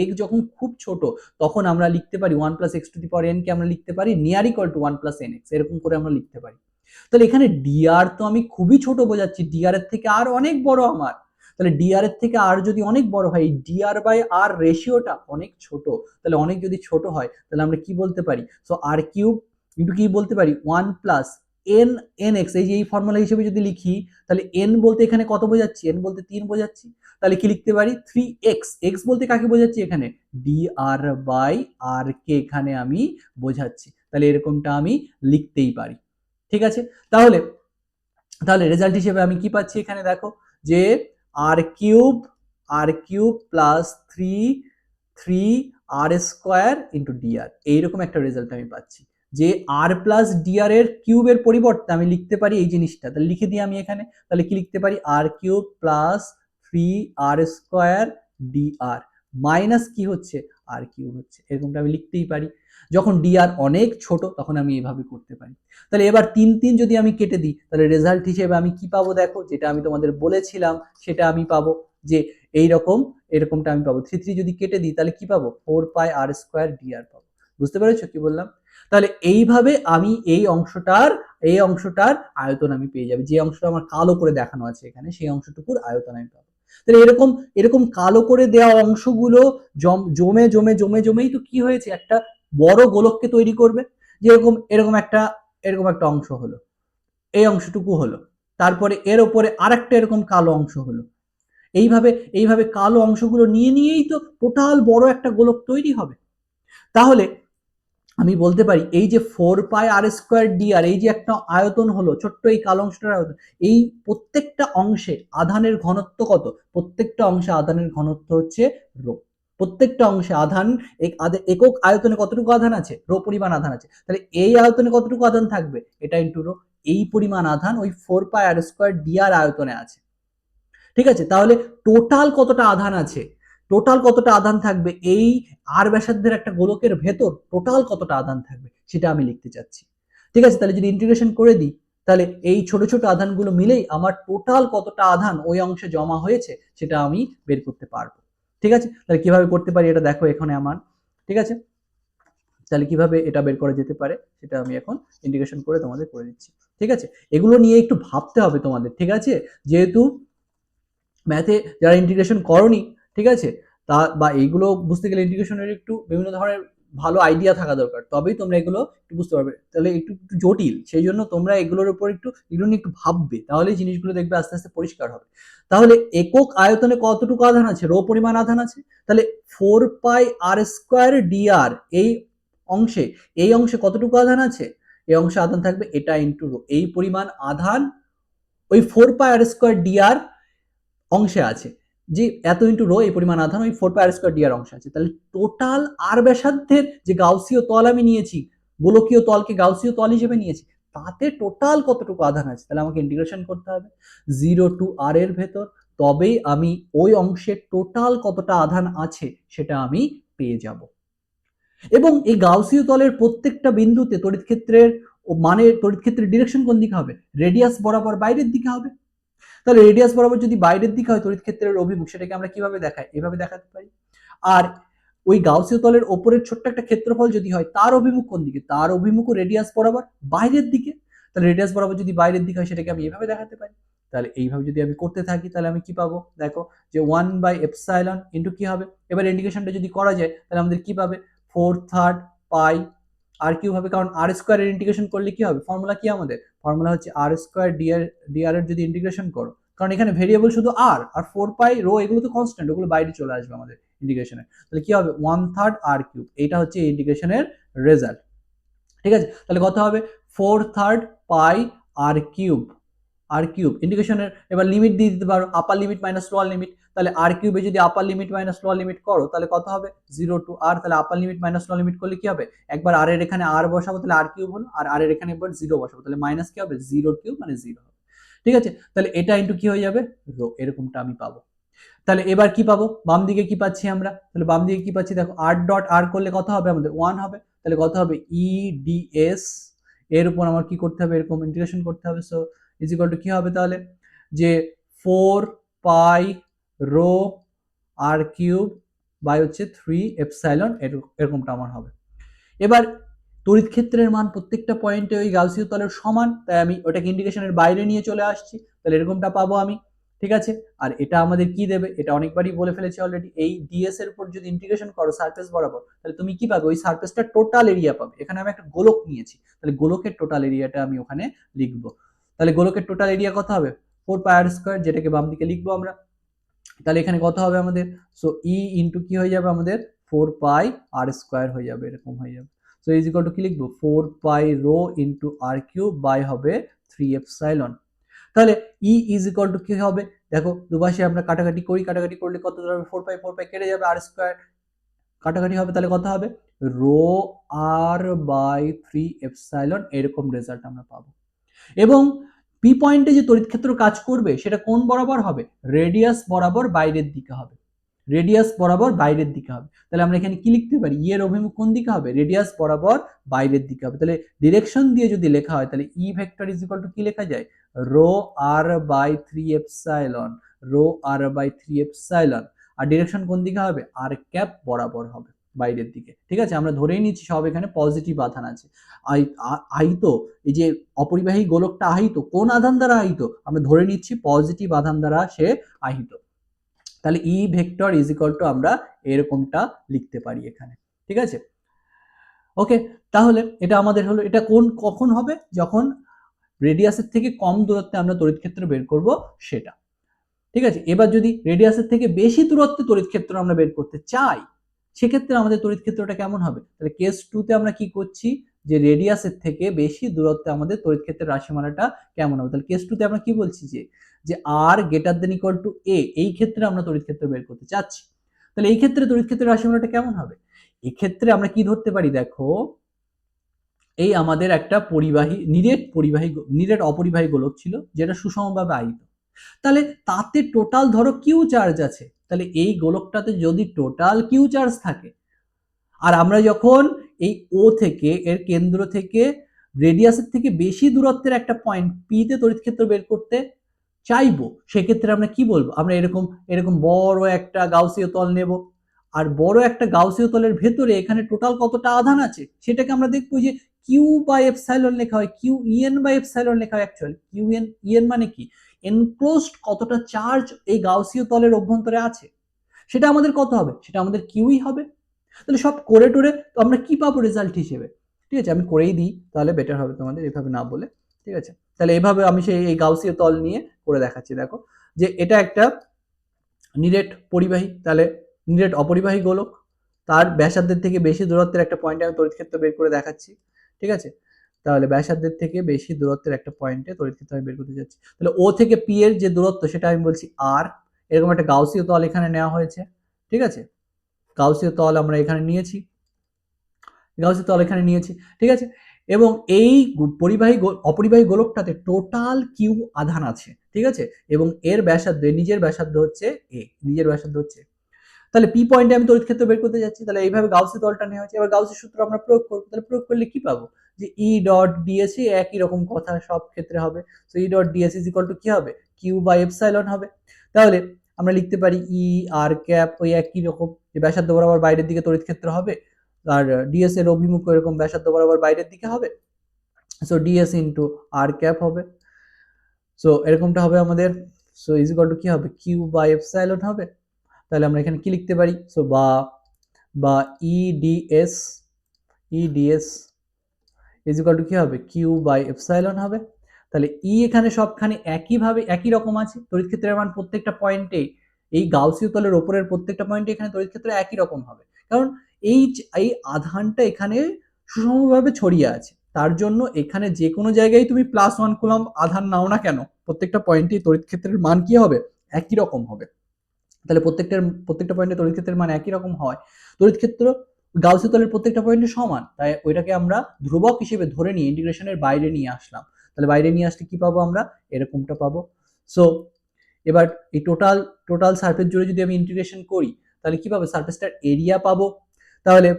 x যখন খুব ছোট, তখন আমরা লিখতে পারি 1 plus x to the power n কে আমরা লিখতে পারি near equal to 1 plus nx, এরকম করে আমরা লিখতে পারি। তাহলে এখানে dr তো আমি খুবই ছোট বোঝাচ্ছি, dr এর থেকে আর অনেক বড় আমার। তাহলে dr এর থেকে আর যদি অনেক বড় হয়, এই dr বাই r রেশিওটা অনেক ছোট, তাহলে অনেক যদি ছোট হয় তাহলে আমরা কি বলতে পারি? সো r কিউব ইন্টু কি বলতে পারি 1 প্লাস n nx, এই যে এই ফর্মুলা হিসেবে যদি লিখি তাহলে n বলতে এখানে কত বোঝাচ্ছি? n বলতে 3 বোঝাচ্ছি। তাহলে কি লিখতে পারি? 3x, x বলতে কাকে বোঝাচ্ছি এখানে? dr বাই r কে এখানে আমি বোঝাচ্ছি। তাহলে এরকমটা আমি লিখতেই পারি। ঠিক আছে, তাহলে তাহলে রেজাল্ট হিসেবে আমি কি পাচ্ছি এখানে? দেখো যে আর কিউব প্লাস 3 আর স্কোয়ার ইন্টু ডিআর, এইরকম একটা রেজাল্ট আমি পাচ্ছি। যে আর প্লাস ডিআর এর কিউবের পরিবর্তে আমি লিখতে পারি এই জিনিসটা, তাহলে লিখে দিই আমি এখানে। তাহলে কি লিখতে পারি? আর কিউব প্লাস 3 আর স্কোয়ার ডিআর মাইনাস কি হচ্ছে? আর কিউব হচ্ছে, এরকমটা আমি লিখতেই পারি। যখন ডিআর অনেক ছোট তখন আমি এইভাবে করতে পারি। তাহলে এবার 3 যদি আমি কেটে দিই তাহলে রেজাল্ট হিসেবে আমি কি পাবো? দেখো, যেটা আমি তোমাদের বলেছিলাম সেটা আমি পাবো, যে এরকমটা আমি পাবো। 3 যদি কেটে দিই তাহলে কি পাবো? 4 পাই আর স্কোয়ার ডিআর পাবো। বুঝতে পেরেছো কি বললাম? তাহলে এইভাবে আমি এই অংশটার আয়তন আমি পেয়ে যাবো। যে অংশটা আমার কালো করে দেখানো আছে এখানে, সেই অংশটুকুর আয়তন আমি পাবো। তাহলে এরকম কালো করে দেওয়া অংশগুলো জমেই তো কি হয়েছে? একটা বড় গোলককে তৈরি করবে। যেরকম এরকম একটা অংশ হলো, এই অংশটুকু হলো, তারপরে এর উপরে আরেকটা এরকম কালো অংশ হলো। এইভাবে কালো অংশগুলো নিয়েই তো টোটাল বড় একটা গোলক তৈরি হবে। তাহলে আমি বলতে পারি এই যে 4 পাই আর স্কোয়ার ডিআর, এই যে একটা আয়তন হলো ছোট্ট এই কালো অংশটার আয়তন, এই প্রত্যেকটা অংশে আধানের ঘনত্ব কত? প্রত্যেকটা অংশে আধানের ঘনত্ব হচ্ছে রো। প্রত্যেকটা অংশে একক আয়তনে কতটুকু আধান আছে? রো পরিমাণ আধান আছে। তাহলে এই আয়তনে কতটুকু আধান থাকবে? এটা ইন্টু রো। এই পরিমাণ আধান ওই 4 পাই আর স্কোয়ার ডিআর আয়তনে আছে। ঠিক আছে, তাহলে টোটাল কতটা আধান থাকবে এই আর ব্যাসার্ধের একটা গোলকের ভেতর? টোটাল কতটা আধান থাকবে সেটা আমি লিখতে চাচ্ছি। ঠিক আছে, তাহলে যদি ইন্টিগ্রেশন করে দিই তাহলে এই ছোট ছোট আধানগুলো মিলেই আমার টোটাল কতটা আধান ওই অংশে জমা হয়েছে সেটা আমি বের করতে পারবো। ঠিক আছে, তাহলে কিভাবে করতে পারি এটা দেখো এখানে আমার। ঠিক আছে, তাহলে কিভাবে এটা বের করা যেতে পারে সেটা আমি এখন ইন্টিগ্রেশন করে তোমাদের করে দিচ্ছি। ঠিক আছে, এগুলো নিয়ে একটু ভাবতে হবে তোমাদের। ঠিক আছে, যেহেতু ম্যাথে যারা ইন্টিগ্রেশন করনি, ঠিক আছে, তা বা এইগুলো বুঝতে গেলে ইন্টিগ্রেশনের একটু বিভিন্ন ধরনের ভালো আইডিয়া থাকা দরকার, তবেই তোমরা এগুলো একটু বুঝতে পারবে। তাহলে একটু জটিল, সেই জন্য তোমরা এগুলোর উপর এগুলো নিয়ে একটু ভাববে, তাহলেই জিনিসগুলো দেখবে আস্তে আস্তে পরিষ্কার হবে। তাহলে একক আয়তনে কতটুকু আধান আছে? রো পরিমাণ আধান আছে। তাহলে 4 পাই আর স্কোয়ার ডিআর এই অংশে কতটুকু আধান আছে? এই অংশে আধান থাকবে এটা ইন্টু রো, এই পরিমাণ আধান ওই 4 পাই আর স্কোয়ার ডিআর অংশে আছে। যে এত ইন্টু রো, এই পরিমাণ আধান ওই 4 পাই আর স্কোয়ার ডিআর অংশে আছে। তাহলে টোটাল আর ব্যাসার্ধের যে গাউসীয় তল আমি নিয়েছি, গোলকীয় তলকে গাউসীয় তল হিসেবে নিয়েছি, তাতে টোটাল কতটুকু আধান আছে? তাহলে আমাকে ইন্টিগ্রেশন করতে হবে 0 টু আর এর ভেতর, তবেই আমি ওই অংশের টোটাল কতটা আধান আছে সেটা আমি পেয়ে যাব। এবং এই গাউসীয় তলের প্রত্যেকটা বিন্দুতে তড়িৎ ক্ষেত্রের ডিরেকশন কোন দিকে হবে? রেডিয়াস বরাবর বাইরের দিকে হবে। তাহলে রেডিয়াস বরাবর যদি বাইরের দিকে হয় তড়িৎ ক্ষেত্রের অভিমুখ, সেটাকে আমরা কিভাবে দেখাই? এভাবে দেখাতে পারি। আর ওই গাউসীয় তলের ওপরের ছোট্ট একটা ক্ষেত্রফল যদি হয়, তার অভিমুখ কোন দিকে? তার অভিমুখও রেডিয়াস বরাবর বাইরের দিকে। তাহলে রেডিয়াস বরাবর যদি বাইরের দিকে হয় সেটাকে আমি এভাবে দেখাতে পারি। তাহলে এইভাবে যদি আমি করতে থাকি তাহলে আমি কি পাবো? দেখো যে 1/এপসাইলন ইন্টু কি হবে? এবার ইন্টিগ্রেশনটা যদি করা যায় তাহলে আমাদের কি পাবে? 4/3 পাই আর কিউব হবে, কারণ আর স্কোয়ারের ইন্টিগ্রেশন করলে কি হবে? ফর্মুলা কি আমাদের? ফর্মুলা হচ্ছে আর স্কোয়ার ডিআর এর যদি ইন্টিগ্রেশন করো, কারণ এখানে ভেরিয়েবল শুধু আর 4 পাই রো এগুলো তো কনস্ট্যান্ট, ওগুলো বাইরে চলে আসবে আমাদের ইন্টিগ্রেশনে। তাহলে কি হবে? 1/3 আর কিউব, এটা হচ্ছে ইন্টিগ্রেশনের রেজাল্ট। ঠিক আছে, তাহলে কত হবে? 4/3 পাই আর কিউব ইন্টিগ্রেশনের এবার লিমিট দিয়ে দিতে পারো, আপার লিমিট মাইনাস লোয়ার লিমিট। তাহলে আর কিউবে যদি আপার লিমিট মাইনাস লোয়ার লিমিট করো তাহলে কত হবে? 0 টু আর। তাহলে আপার লিমিট মাইনাস লোয়ার লিমিট করলে কি হবে? একবার আর এর এখানে আর বসাবো তাহলে আর কিউব হলো, আর আর এর এখানে একবার 0 বসাবো তাহলে মাইনাস কি হবে? 0 কিউব মানে 0 হবে। ঠিক আছে, তাহলে এটা ইন্টু কি হয়ে যাবে? রো, এরকমটা আমি পাবো। তাহলে এবার কি পাবো? বাম দিকে কি পাচ্ছি আমরা? তাহলে বাম দিকে কি পাচ্ছি? দেখো আর ডট আর করলে কত হবে আমাদের? 1 হবে। তাহলে কত হবে? ইডিএস এর উপর আমার কি করতে হবে? এরকম ইন্টিগ্রেশন করতে হবে। সো ইজ ইকুয়াল টু কি হবে তাহলে, যে 4 pi rho r cube by হচ্ছে 3 এপসাইলন, এরকমটা আমার হবে। এবার তড়িৎ ক্ষেত্রের মান প্রত্যেকটা পয়েন্টে ওই গাউসীয় তলের সমান, তাই আমি ওটাকে ইন্টিগ্রেশনের বাইরে নিয়ে চলে আসছি, তাহলে এরকমটা পাবো আমি। ঠিক আছে, আর এটা আমাদের কি দেবে, এটা অনেকবারই বলে ফেলেছি অলরেডি, এই ডিএস এর উপর যদি ইন্টিগ্রেশন করো সারফেস বরাবর, তাহলে তুমি কি পাবে, ওই সারফেসটা টোটাল এরিয়া পাবে। এখানে আমি একটা গোলক নিয়েছি, তাহলে গোলকের টোটাল এরিয়াটা আমি ওখানে লিখবো। তাহলে গোলকের টোটাল এরিয়া কত হবে, 4 পাই আর স্কয়ার, যেটাকে বাম দিকে লিখবো আমরা। তাহলে এখানে কত হবে আমাদের, সো ই ইন্টু কি হয়ে যাবে আমাদের, 4 পাই আর স্কয়ার হয়ে যাবে, এরকম হয়ে যাবে। সো ইজ ইকুয়াল টু কি লিখবো, 4 pi rho into r cube by হবে 3 এপসাইলন। তাহলে ই ইজ ইকুয়াল টু কি হবে, দেখো দুপাশে আমরা কাটাকাটি করি, কাটাকাটি করলে কত দাঁড়াবে, 4 পাই কেটে যাবে, আর স্কয়ার কাটাকাটি হবে, তাহলে কত হবে, রো আর বাই 3 এপসাইলন, এরকম রেজাল্ট আমরা পাবো। এবং পি পয়েন্টে যে তড়িৎ ক্ষেত্র কাজ করবে সেটা কোন বরাবর হবে, রেডিয়াস বরাবর বাইরের দিকে হবে, রেডিয়াস বরাবর বাইরের দিকে হবে। তাহলে আমরা এখানে কি লিখতে পারি, ই এর অভিমুখ কোন দিকে হবে, রেডিয়াস বরাবর বাইরের দিকে হবে। তাহলে ডিরেকশন দিয়ে যদি লেখা হয়, তাহলে E vector is equal to কি লেখা যায়, rho r by 3 epsilon, rho r by 3 epsilon, আর ডিরেকশন কোন দিকে হবে, আর ক্যাপ বরাবর হবে, বাইরের দিকে। ঠিক আছে, আমরা ধরেই নিচ্ছি সব এখানে পজিটিভ আধান আছে। আহিত, এই যে অপরিবাহী গোলকটা আহিত, কোন আধান দ্বারা আহিত, আমরা ধরে নিচ্ছি পজিটিভ আধান দ্বারা সে আহিত। তাহলে E vector is equal two আমরা এরকমটা লিখতে পারি এখানে। ঠিক আছে, ওকে, তাহলে এটা আমাদের হলো, এটা কখন হবে, যখন রেডিয়াসের থেকে কম দূরত্বে আমরা তড়িৎ ক্ষেত্র বের করব সেটা। ঠিক আছে, এবার যদি রেডিয়াসের থেকে বেশি দূরত্বে তড়িৎ ক্ষেত্র আমরা বের করতে চাই, সেক্ষেত্রে আমাদের তড়িৎ ক্ষেত্রটা কেমন হবে, তাহলে কেস 2 তে আমরা কি করছি, যে রেডিয়াসের থেকে বেশি দূরত্বে আমাদের তড়িৎ ক্ষেত্রের রাশিমালাটা কেমন হবে। তাহলে কেস 2 তে আমরা কি বলছি, যে আর গ্রেটার দেন ইকুয়াল টু এ, এই ক্ষেত্রে আমরা তড়িৎ ক্ষেত্র বের করতে চাচ্ছি। তাহলে এই ক্ষেত্রে তড়িৎ ক্ষেত্রের রাশিমালাটা কেমন হবে, এই ক্ষেত্রে আমরা কি ধরতে পারি, দেখো এই আমাদের একটা পরিবাহী নিরেট অপরিবাহী গোলক ছিল, যেটা সুষমভাবে আহিত। তাহলে তাতে টোটাল ধরো কিউ চার্জ আছে, তাহলে এই গোলকটাতে যদি টোটাল কিউ চার্জ থাকে, আর আমরা যখন এই ও থেকে, এর কেন্দ্র থেকে রেডিয়াসের থেকে বেশি দূরত্বের একটা পয়েন্ট পি তে তড়িৎ ক্ষেত্র বের করতে চাইবো, সেক্ষেত্রে আমরা কি বলবো, আমরা এরকম এরকম বড় একটা গাউসীয় তল নেব, আর বড় একটা গাউসীয় তলের ভেতরে এখানে টোটাল কতটা আধান আছে সেটাকে আমরা দেখবো, যে কিউ বাই এপসাইলন লেখা হয়, কিউ ইএন বাই এপসাইলন লেখা হয়। অ্যাকচুয়ালি কিউ ইএন মানে কি, এনক্লোজড কতটা চার্জ এই গাউসীয় তলের অভ্যন্তরে আছে, সেটা আমাদের কত হবে, সেটা আমাদের কিউই হবে। তাহলে সব করে টোরে তো আমরা কি পাবো রেজাল্ট হিসেবে। ঠিক আছে, আমি করেই দিই, তাহলে বেটার হবে তোমাদের এভাবে না বলে। ঠিক আছে, তাহলে এভাবে আমি সেই এই গাউসীয় তল নিয়ে করে দেখাচ্ছি। দেখো যে এটা একটা নিরেট পরিবাহী, তাহলে নিরেট অপরিবাহী গোলক, তার ব্যাসার্ধের থেকে বেশি দূরত্বের একটা পয়েন্টে আমি তড়িৎ ক্ষেত্র বের করে দেখাচ্ছি। ঠিক আছে, তাহলে ব্যাসার্ধের থেকে বেশি দূরত্বের একটা পয়েন্টে তড়িৎ ক্ষেত্র আমি বের করতে যাচ্ছি। তাহলে ও থেকে পি এর যে দূরত্ব সেটা আমি বলছি আর, এরকম একটা গাউসীয় তল এখানে নেওয়া হয়েছে। ঠিক আছে, গাউসীয় তল আমরা এখানে নিয়েছি, গাউসীয় তল এখানে নিয়েছি। ঠিক আছে, এবং এই অপরিবাহী গোলকটাতে টোটাল কিউ আধান আছে। ঠিক আছে, এবং এর ব্যাসার্ধ, নিজের ব্যাসার্ধ হচ্ছে এ, নিজের ব্যাসার্ধ হচ্ছে। তাহলে পি পয়েন্টে আমি তড়িৎ ক্ষেত্র বের করতে যাচ্ছি, তাহলে এইভাবে গাউসীয় তলটা নেওয়া হয়েছে। এবার গাউসের সূত্র আমরা প্রয়োগ করবো, তাহলে প্রয়োগ করলে কি পাবো, যে ই ডট ডিএস, একই রকম কথা সব ক্ষেত্রে হবে। So E dot DS is equal to কি হবে, কিউ বাই এপসাইলন হবে। তাহলে আমরা লিখতে পারি ই আর ক্যাপ ওই একই রকম, যে ব্যাসার্ধ বরাবর বাইরের দিকে তড়িৎ ক্ষেত্র হবে, আর ডিএস এর অভিমুখ এরকম ব্যাসার্ধ বরাবর বাইরের দিকে হবে। So DS into r cap হবে। সো এরকমটা হবে আমাদের। সো ইজ ইকুয়াল টু কি হবে, কিউ বাই এপসাইলন হবে। তাহলে আমরা এখানে কি লিখতে পারি, সো বা ইডিএস ইজ ইকুয়াল টু কি হবে, কিউ বাই এপসাইলন হবে। তাহলে ই এখানে সবখানে একইভাবে একই রকম আছে, তড়িৎ ক্ষেত্রের মান প্রত্যেকটা পয়েন্টে, এই গাউসীয় তলের উপরের প্রত্যেকটা পয়েন্টে এখানে তড়িৎ ক্ষেত্র একই রকম হবে, কারণ এই এই আধানটা এখানে সুষমভাবে ছড়িয়ে আছে। তার জন্য এখানে যে কোনো জায়গায় তুমি +1 কুলম্ব আধান নাও না কেন, প্রত্যেকটা পয়েন্টে তড়িৎ ক্ষেত্রের মান কি হবে, একই রকম হবে। তাহলে প্রত্যেকটা পয়েন্টে তড়িৎ ক্ষেত্রের মান একই রকম হয়, তড়িৎ ক্ষেত্র গাউসীয় তলের প্রত্যেকটা পয়েন্টে সমান, তাই ওইটাকে আমরা ধ্রুবক হিসেবে ধরে নিয়ে ইন্টিগ্রেশনের বাইরে নিয়ে আসলাম। তাহলে বাইরে নিয়ে আসলে কি পাবো আমরা, এরকমটা পাবো। সো এবার এই টোটাল সারফেস জুড়ে যদি আমি ইন্টিগ্রেশন করি, তাহলে কি পাবো, সারফেসটার এরিয়া পাবো। তাহলে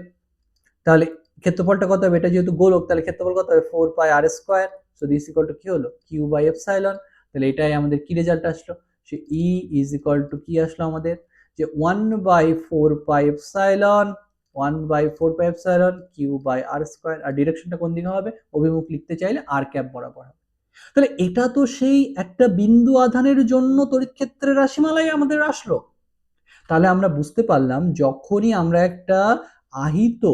তাহলে ক্ষেত্রফলটা কত হবে, এটা যেহেতু গোলক, তাহলে ক্ষেত্রফল কত হবে, 4 pi r square. So this equal to কি হলো কিউ বাই এপসাইলন। তাহলে এটাই আমাদের কি রেজাল্ট আসলো, সে ই ইজ ইকুয়াল টু কি আসলো আমাদের যে 1/4 pi epsilon 1/4 pi epsilon q by r square. আর ডিরেকশনটা কোন দিকে হবে, অভিমুখ লিখতে চাইলে আর ক্যাপ বরাবর হবে। তাহলে এটা তো সেই একটা বিন্দু আধানের জন্য তড়িৎ ক্ষেত্রের রাশিমালাই আমাদের আসলো। তাহলে আমরা বুঝতে পারলাম যখনই আমরা একটা আহিত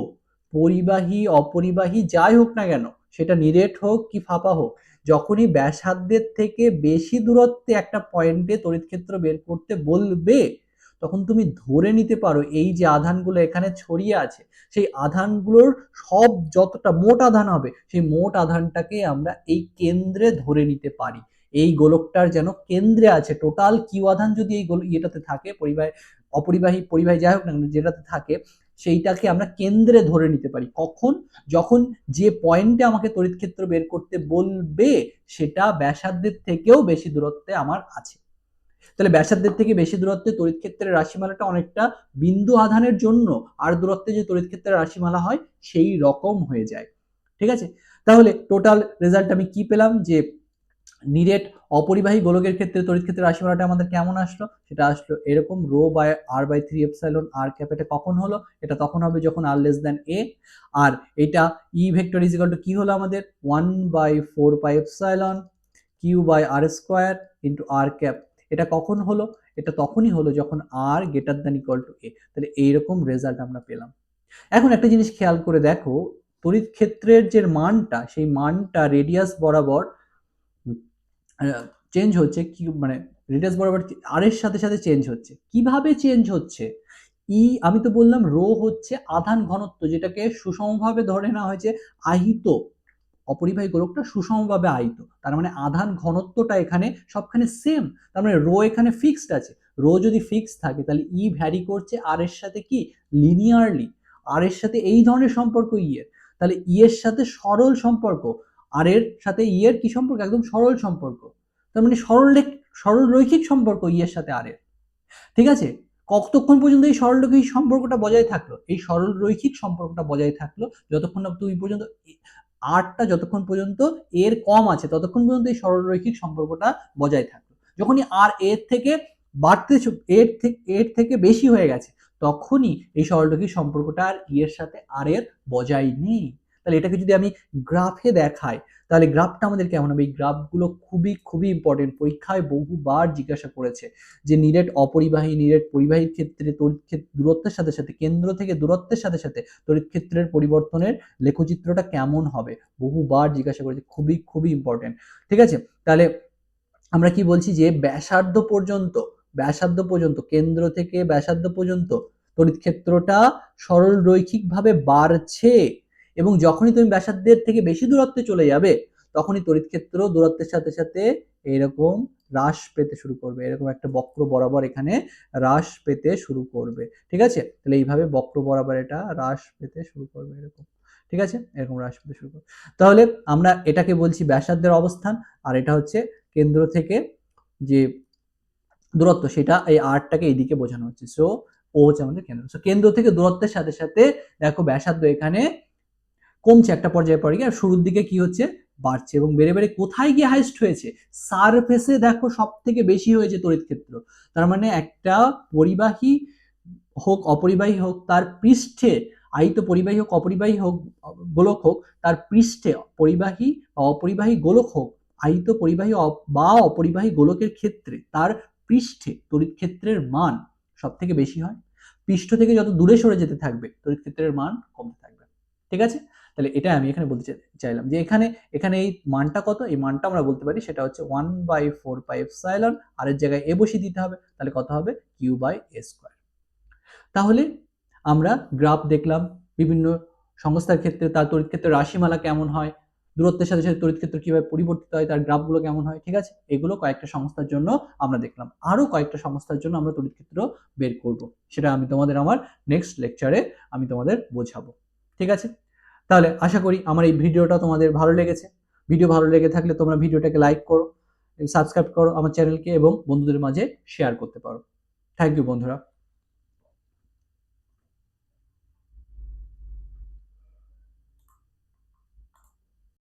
পরিবাহী অপরিবাহী যাই হোক না কেন, সেটা নিরেট হোক কি ফাঁপা হোক, যখনই ব্যাসার্ধের থেকে বেশি দূরত্বে একটা পয়েন্টে তড়িৎ ক্ষেত্র বের করতে বলবে, তখন তুমি ধরে নিতে পারো এই যে আধানগুলো এখানে ছড়িয়ে আছে, সেই আধানগুলোর সব যতটা মোট আধান হবে, সেই মোট আধানটাকে আমরা এই কেন্দ্রে ধরে নিতে পারি। এই গোলকটার যেন কেন্দ্রে আছে টোটাল কিউ আধান যদি এই ইয়েটাতে থাকে, পরিবাহী অপরিবাহী পরিবাহী যাই হোক না যেটাতে থাকে, সেইটাকে আমরা কেন্দ্রে ধরে নিতে পারি। কখন, যখন যে পয়েন্টে আমাকে তড়িৎ ক্ষেত্র বের করতে বলবে সেটা ব্যাসার্ধের থেকেও বেশি দূরত্বে আমার আছে। তাহলে ব্যাসার্ধের থেকে বেশি দূরত্বে তড়িৎ ক্ষেত্রের রাশিমালাটা অনেকটা বিন্দু আধানের জন্য আর দূরত্বে যে তড়িৎ ক্ষেত্রের রাশিমালা হয় সেই রকম হয়ে যায়। ঠিক আছে, তাহলে টোটাল রেজাল্ট আমি কি পেলাম, যে নিরেট অপরিবাহী গোলকের ক্ষেত্রে তড়িৎ ক্ষেত্রের রাশিমালাটা আমাদের কেমন আসলো, সেটা আসলো এরকম rho by r/3 epsilon r cap. এটা কখন হলো, এটা তখন হবে যখন r লেস দ্যান a। আর এটা E vector is equal to কি হলো আমাদের 1/4 pi epsilon q by r square into r cap. এটা কখন হলো, এটা তখনই হলো যখন r greater than equal to a। তাহলে এইরকম রেজাল্ট আমরা পেলাম। এখন একটা জিনিস খেয়াল করে দেখো, তড়িৎ ক্ষেত্রের যে মানটা, সেই মানটা রেডিয়াস বরাবর চেঞ্জ হচ্ছে, কি মানে রেডিয়াস বরাবর আর এর সাথে সাথে চেঞ্জ হচ্ছে। কিভাবে চেঞ্জ হচ্ছে, ই আমি তো বললাম রো হচ্ছে আধান ঘনত্ব, যেটাকে সুষমভাবে ধরে নেওয়া হয়েছে আহিত অপরিবাহী গোলকটা সুষমভাবে আহিত, তার মানে আধান ঘনত্বটা এখানে সবখানে সেম, তার মানে রো এখানে ফিক্সড আছে। রো যদি ফিক্স থাকে তাহলে ই ভ্যারি করছে আর এর সাথে কি লিনিয়ারলি, আর এর সাথে এই ধরনের সম্পর্ক ই এর, তাহলে ই এর সাথে সরল সম্পর্ক, আর এর সাথে ই এর কি সম্পর্ক, একদম সরল সম্পর্ক, তার মানে সরল রৈখিক সম্পর্ক ই এর সাথে আর এর। ঠিক আছে, কতক্ষণ পর্যন্ত এই সরল রৈখিক সম্পর্কটা বজায় থাকলো, এই সরল রৈখিক সম্পর্কটা বজায় থাকলো যতক্ষণ না তুমি পর্যন্ত আরটা যতক্ষণ পর্যন্ত এর কম আছে ততক্ষণ পর্যন্ত এই সরল রৈখিক সম্পর্কটা বজায় থাকলো। যখনই আর এর থেকে বাড়তে এর থেকে বেশি হয়ে গেছে, তখনই এই সরল রৈখিক সম্পর্কটা আর ই এর সাথে আর এর বজায় নেই। তাহলে এটাকে যদি আমি গ্রাফে দেখাই, তাহলে গ্রাফটা আমাদের কেমন হবে, এই গ্রাফগুলো খুবই খুবই ইম্পর্টেন্ট, পরীক্ষায় বহুবার জিজ্ঞাসা করেছে যে নিরেট অপরিবাহী নিরেট পরিবাহীর ক্ষেত্রে তড়িৎ ক্ষেত্র দূরত্বের সাথে সাথে কেন্দ্র থেকে দূরত্বের সাথে সাথে তড়িৎ ক্ষেত্রের পরিবর্তনের লেখচিত্রটা কেমন হবে, বহুবার জিজ্ঞাসা করেছে, খুবই খুবই ইম্পর্টেন্ট। ঠিক আছে, তাহলে আমরা কি বলছি যে ব্যাসার্ধ পর্যন্ত কেন্দ্র থেকে ব্যাসার্ধ পর্যন্ত তড়িৎ ক্ষেত্রটা সরল রৈখিকভাবে বাড়ছে, এবং যখনই তুমি ব্যাসার্ধের থেকে বেশি দূরত্বে চলে যাবে তখনই তড়িৎ ক্ষেত্র দূরত্বের সাথে সাথে এরকম হ্রাস পেতে শুরু করবে, এরকম একটা বক্র বরাবর এখানে হ্রাস পেতে শুরু করবে। ঠিক আছে, তাহলে এইভাবে বক্র বরাবর এটা হ্রাস পেতে শুরু করবে এরকম। ঠিক আছে, এরকম হ্রাস পেতে শুরু করবে। তাহলে আমরা এটাকে বলছি ব্যাসার্ধের অবস্থান, আর এটা হচ্ছে কেন্দ্র থেকে যে দূরত্ব, সেটা এই আরটাকে এইদিকে বোঝানো হচ্ছে। সো ও হচ্ছে আমাদের কেন্দ্র। সো কেন্দ্র থেকে দূরত্বের সাথে সাথে দেখো ব্যাসার্ধ এখানে কমছে একটা পর্যায়ে পরে গিয়ে, আর শুরুর দিকে কি হচ্ছে বাড়ছে, এবং বেড়ে বেড়ে কোথায় গিয়ে হাইস্ট হয়েছে, সারফেসে দেখো সব থেকে বেশি হয়েছে তড়িৎ ক্ষেত্র। তার মানে একটা পরিবাহী হোক অপরিবাহী হোক তার পৃষ্ঠে, আহিত পরিবাহী হোক অপরিবাহী হোক গোলক হোক তার পৃষ্ঠে, পরিবাহী বা অপরিবাহী গোলক হোক, আহিত পরিবাহী বা অপরিবাহী গোলকের ক্ষেত্রে তার পৃষ্ঠে তড়িৎ ক্ষেত্রের মান সব থেকে বেশি হয়। পৃষ্ঠ থেকে যত দূরে সরে যেতে থাকবে তড়িৎ ক্ষেত্রের মান কমতে থাকবে। ঠিক আছে, তাহলে এটা আমি এখানে বলতে চাইলাম যে এখানে এই মানটা কত, এই মানটা আমরা বলতে পারি সেটা হচ্ছে 1/4 পাই এপসাইলন, আর এর জায়গায় এ বসিয়ে দিতে হবে, তাহলে কত হবে কিউ বাই এ স্কোয়ার। তাহলে আমরা গ্রাফ দেখলাম, বিভিন্ন সংস্থার ক্ষেত্রে তার তড়িৎ ক্ষেত্রের রাশিমালা কেমন হয়, দূরত্বের সাথে সাথে তড়িৎ ক্ষেত্র কিভাবে পরিবর্তিত হয়, তার গ্রাফগুলো কেমন হয়। ঠিক আছে, এগুলো কয়েকটা সংস্থার জন্য আমরা দেখলাম, আরো কয়েকটা সংস্থার জন্য আমরা তড়িৎ ক্ষেত্র বের করব, সেটা আমি তোমাদের আমার নেক্সট লেকচারে আমি তোমাদের বোঝাবো। ঠিক আছে, তাহলে আশা করি আমার এই ভিডিওটা তোমাদের ভালো লেগেছে। ভিডিও ভালো লেগে থাকলে তোমরা ভিডিওটাকে লাইক করো, সাবস্ক্রাইব করো আমার চ্যানেলকে, এবং বন্ধুদের মাঝে শেয়ার করতে পারো। থ্যাংক ইউ বন্ধুরা।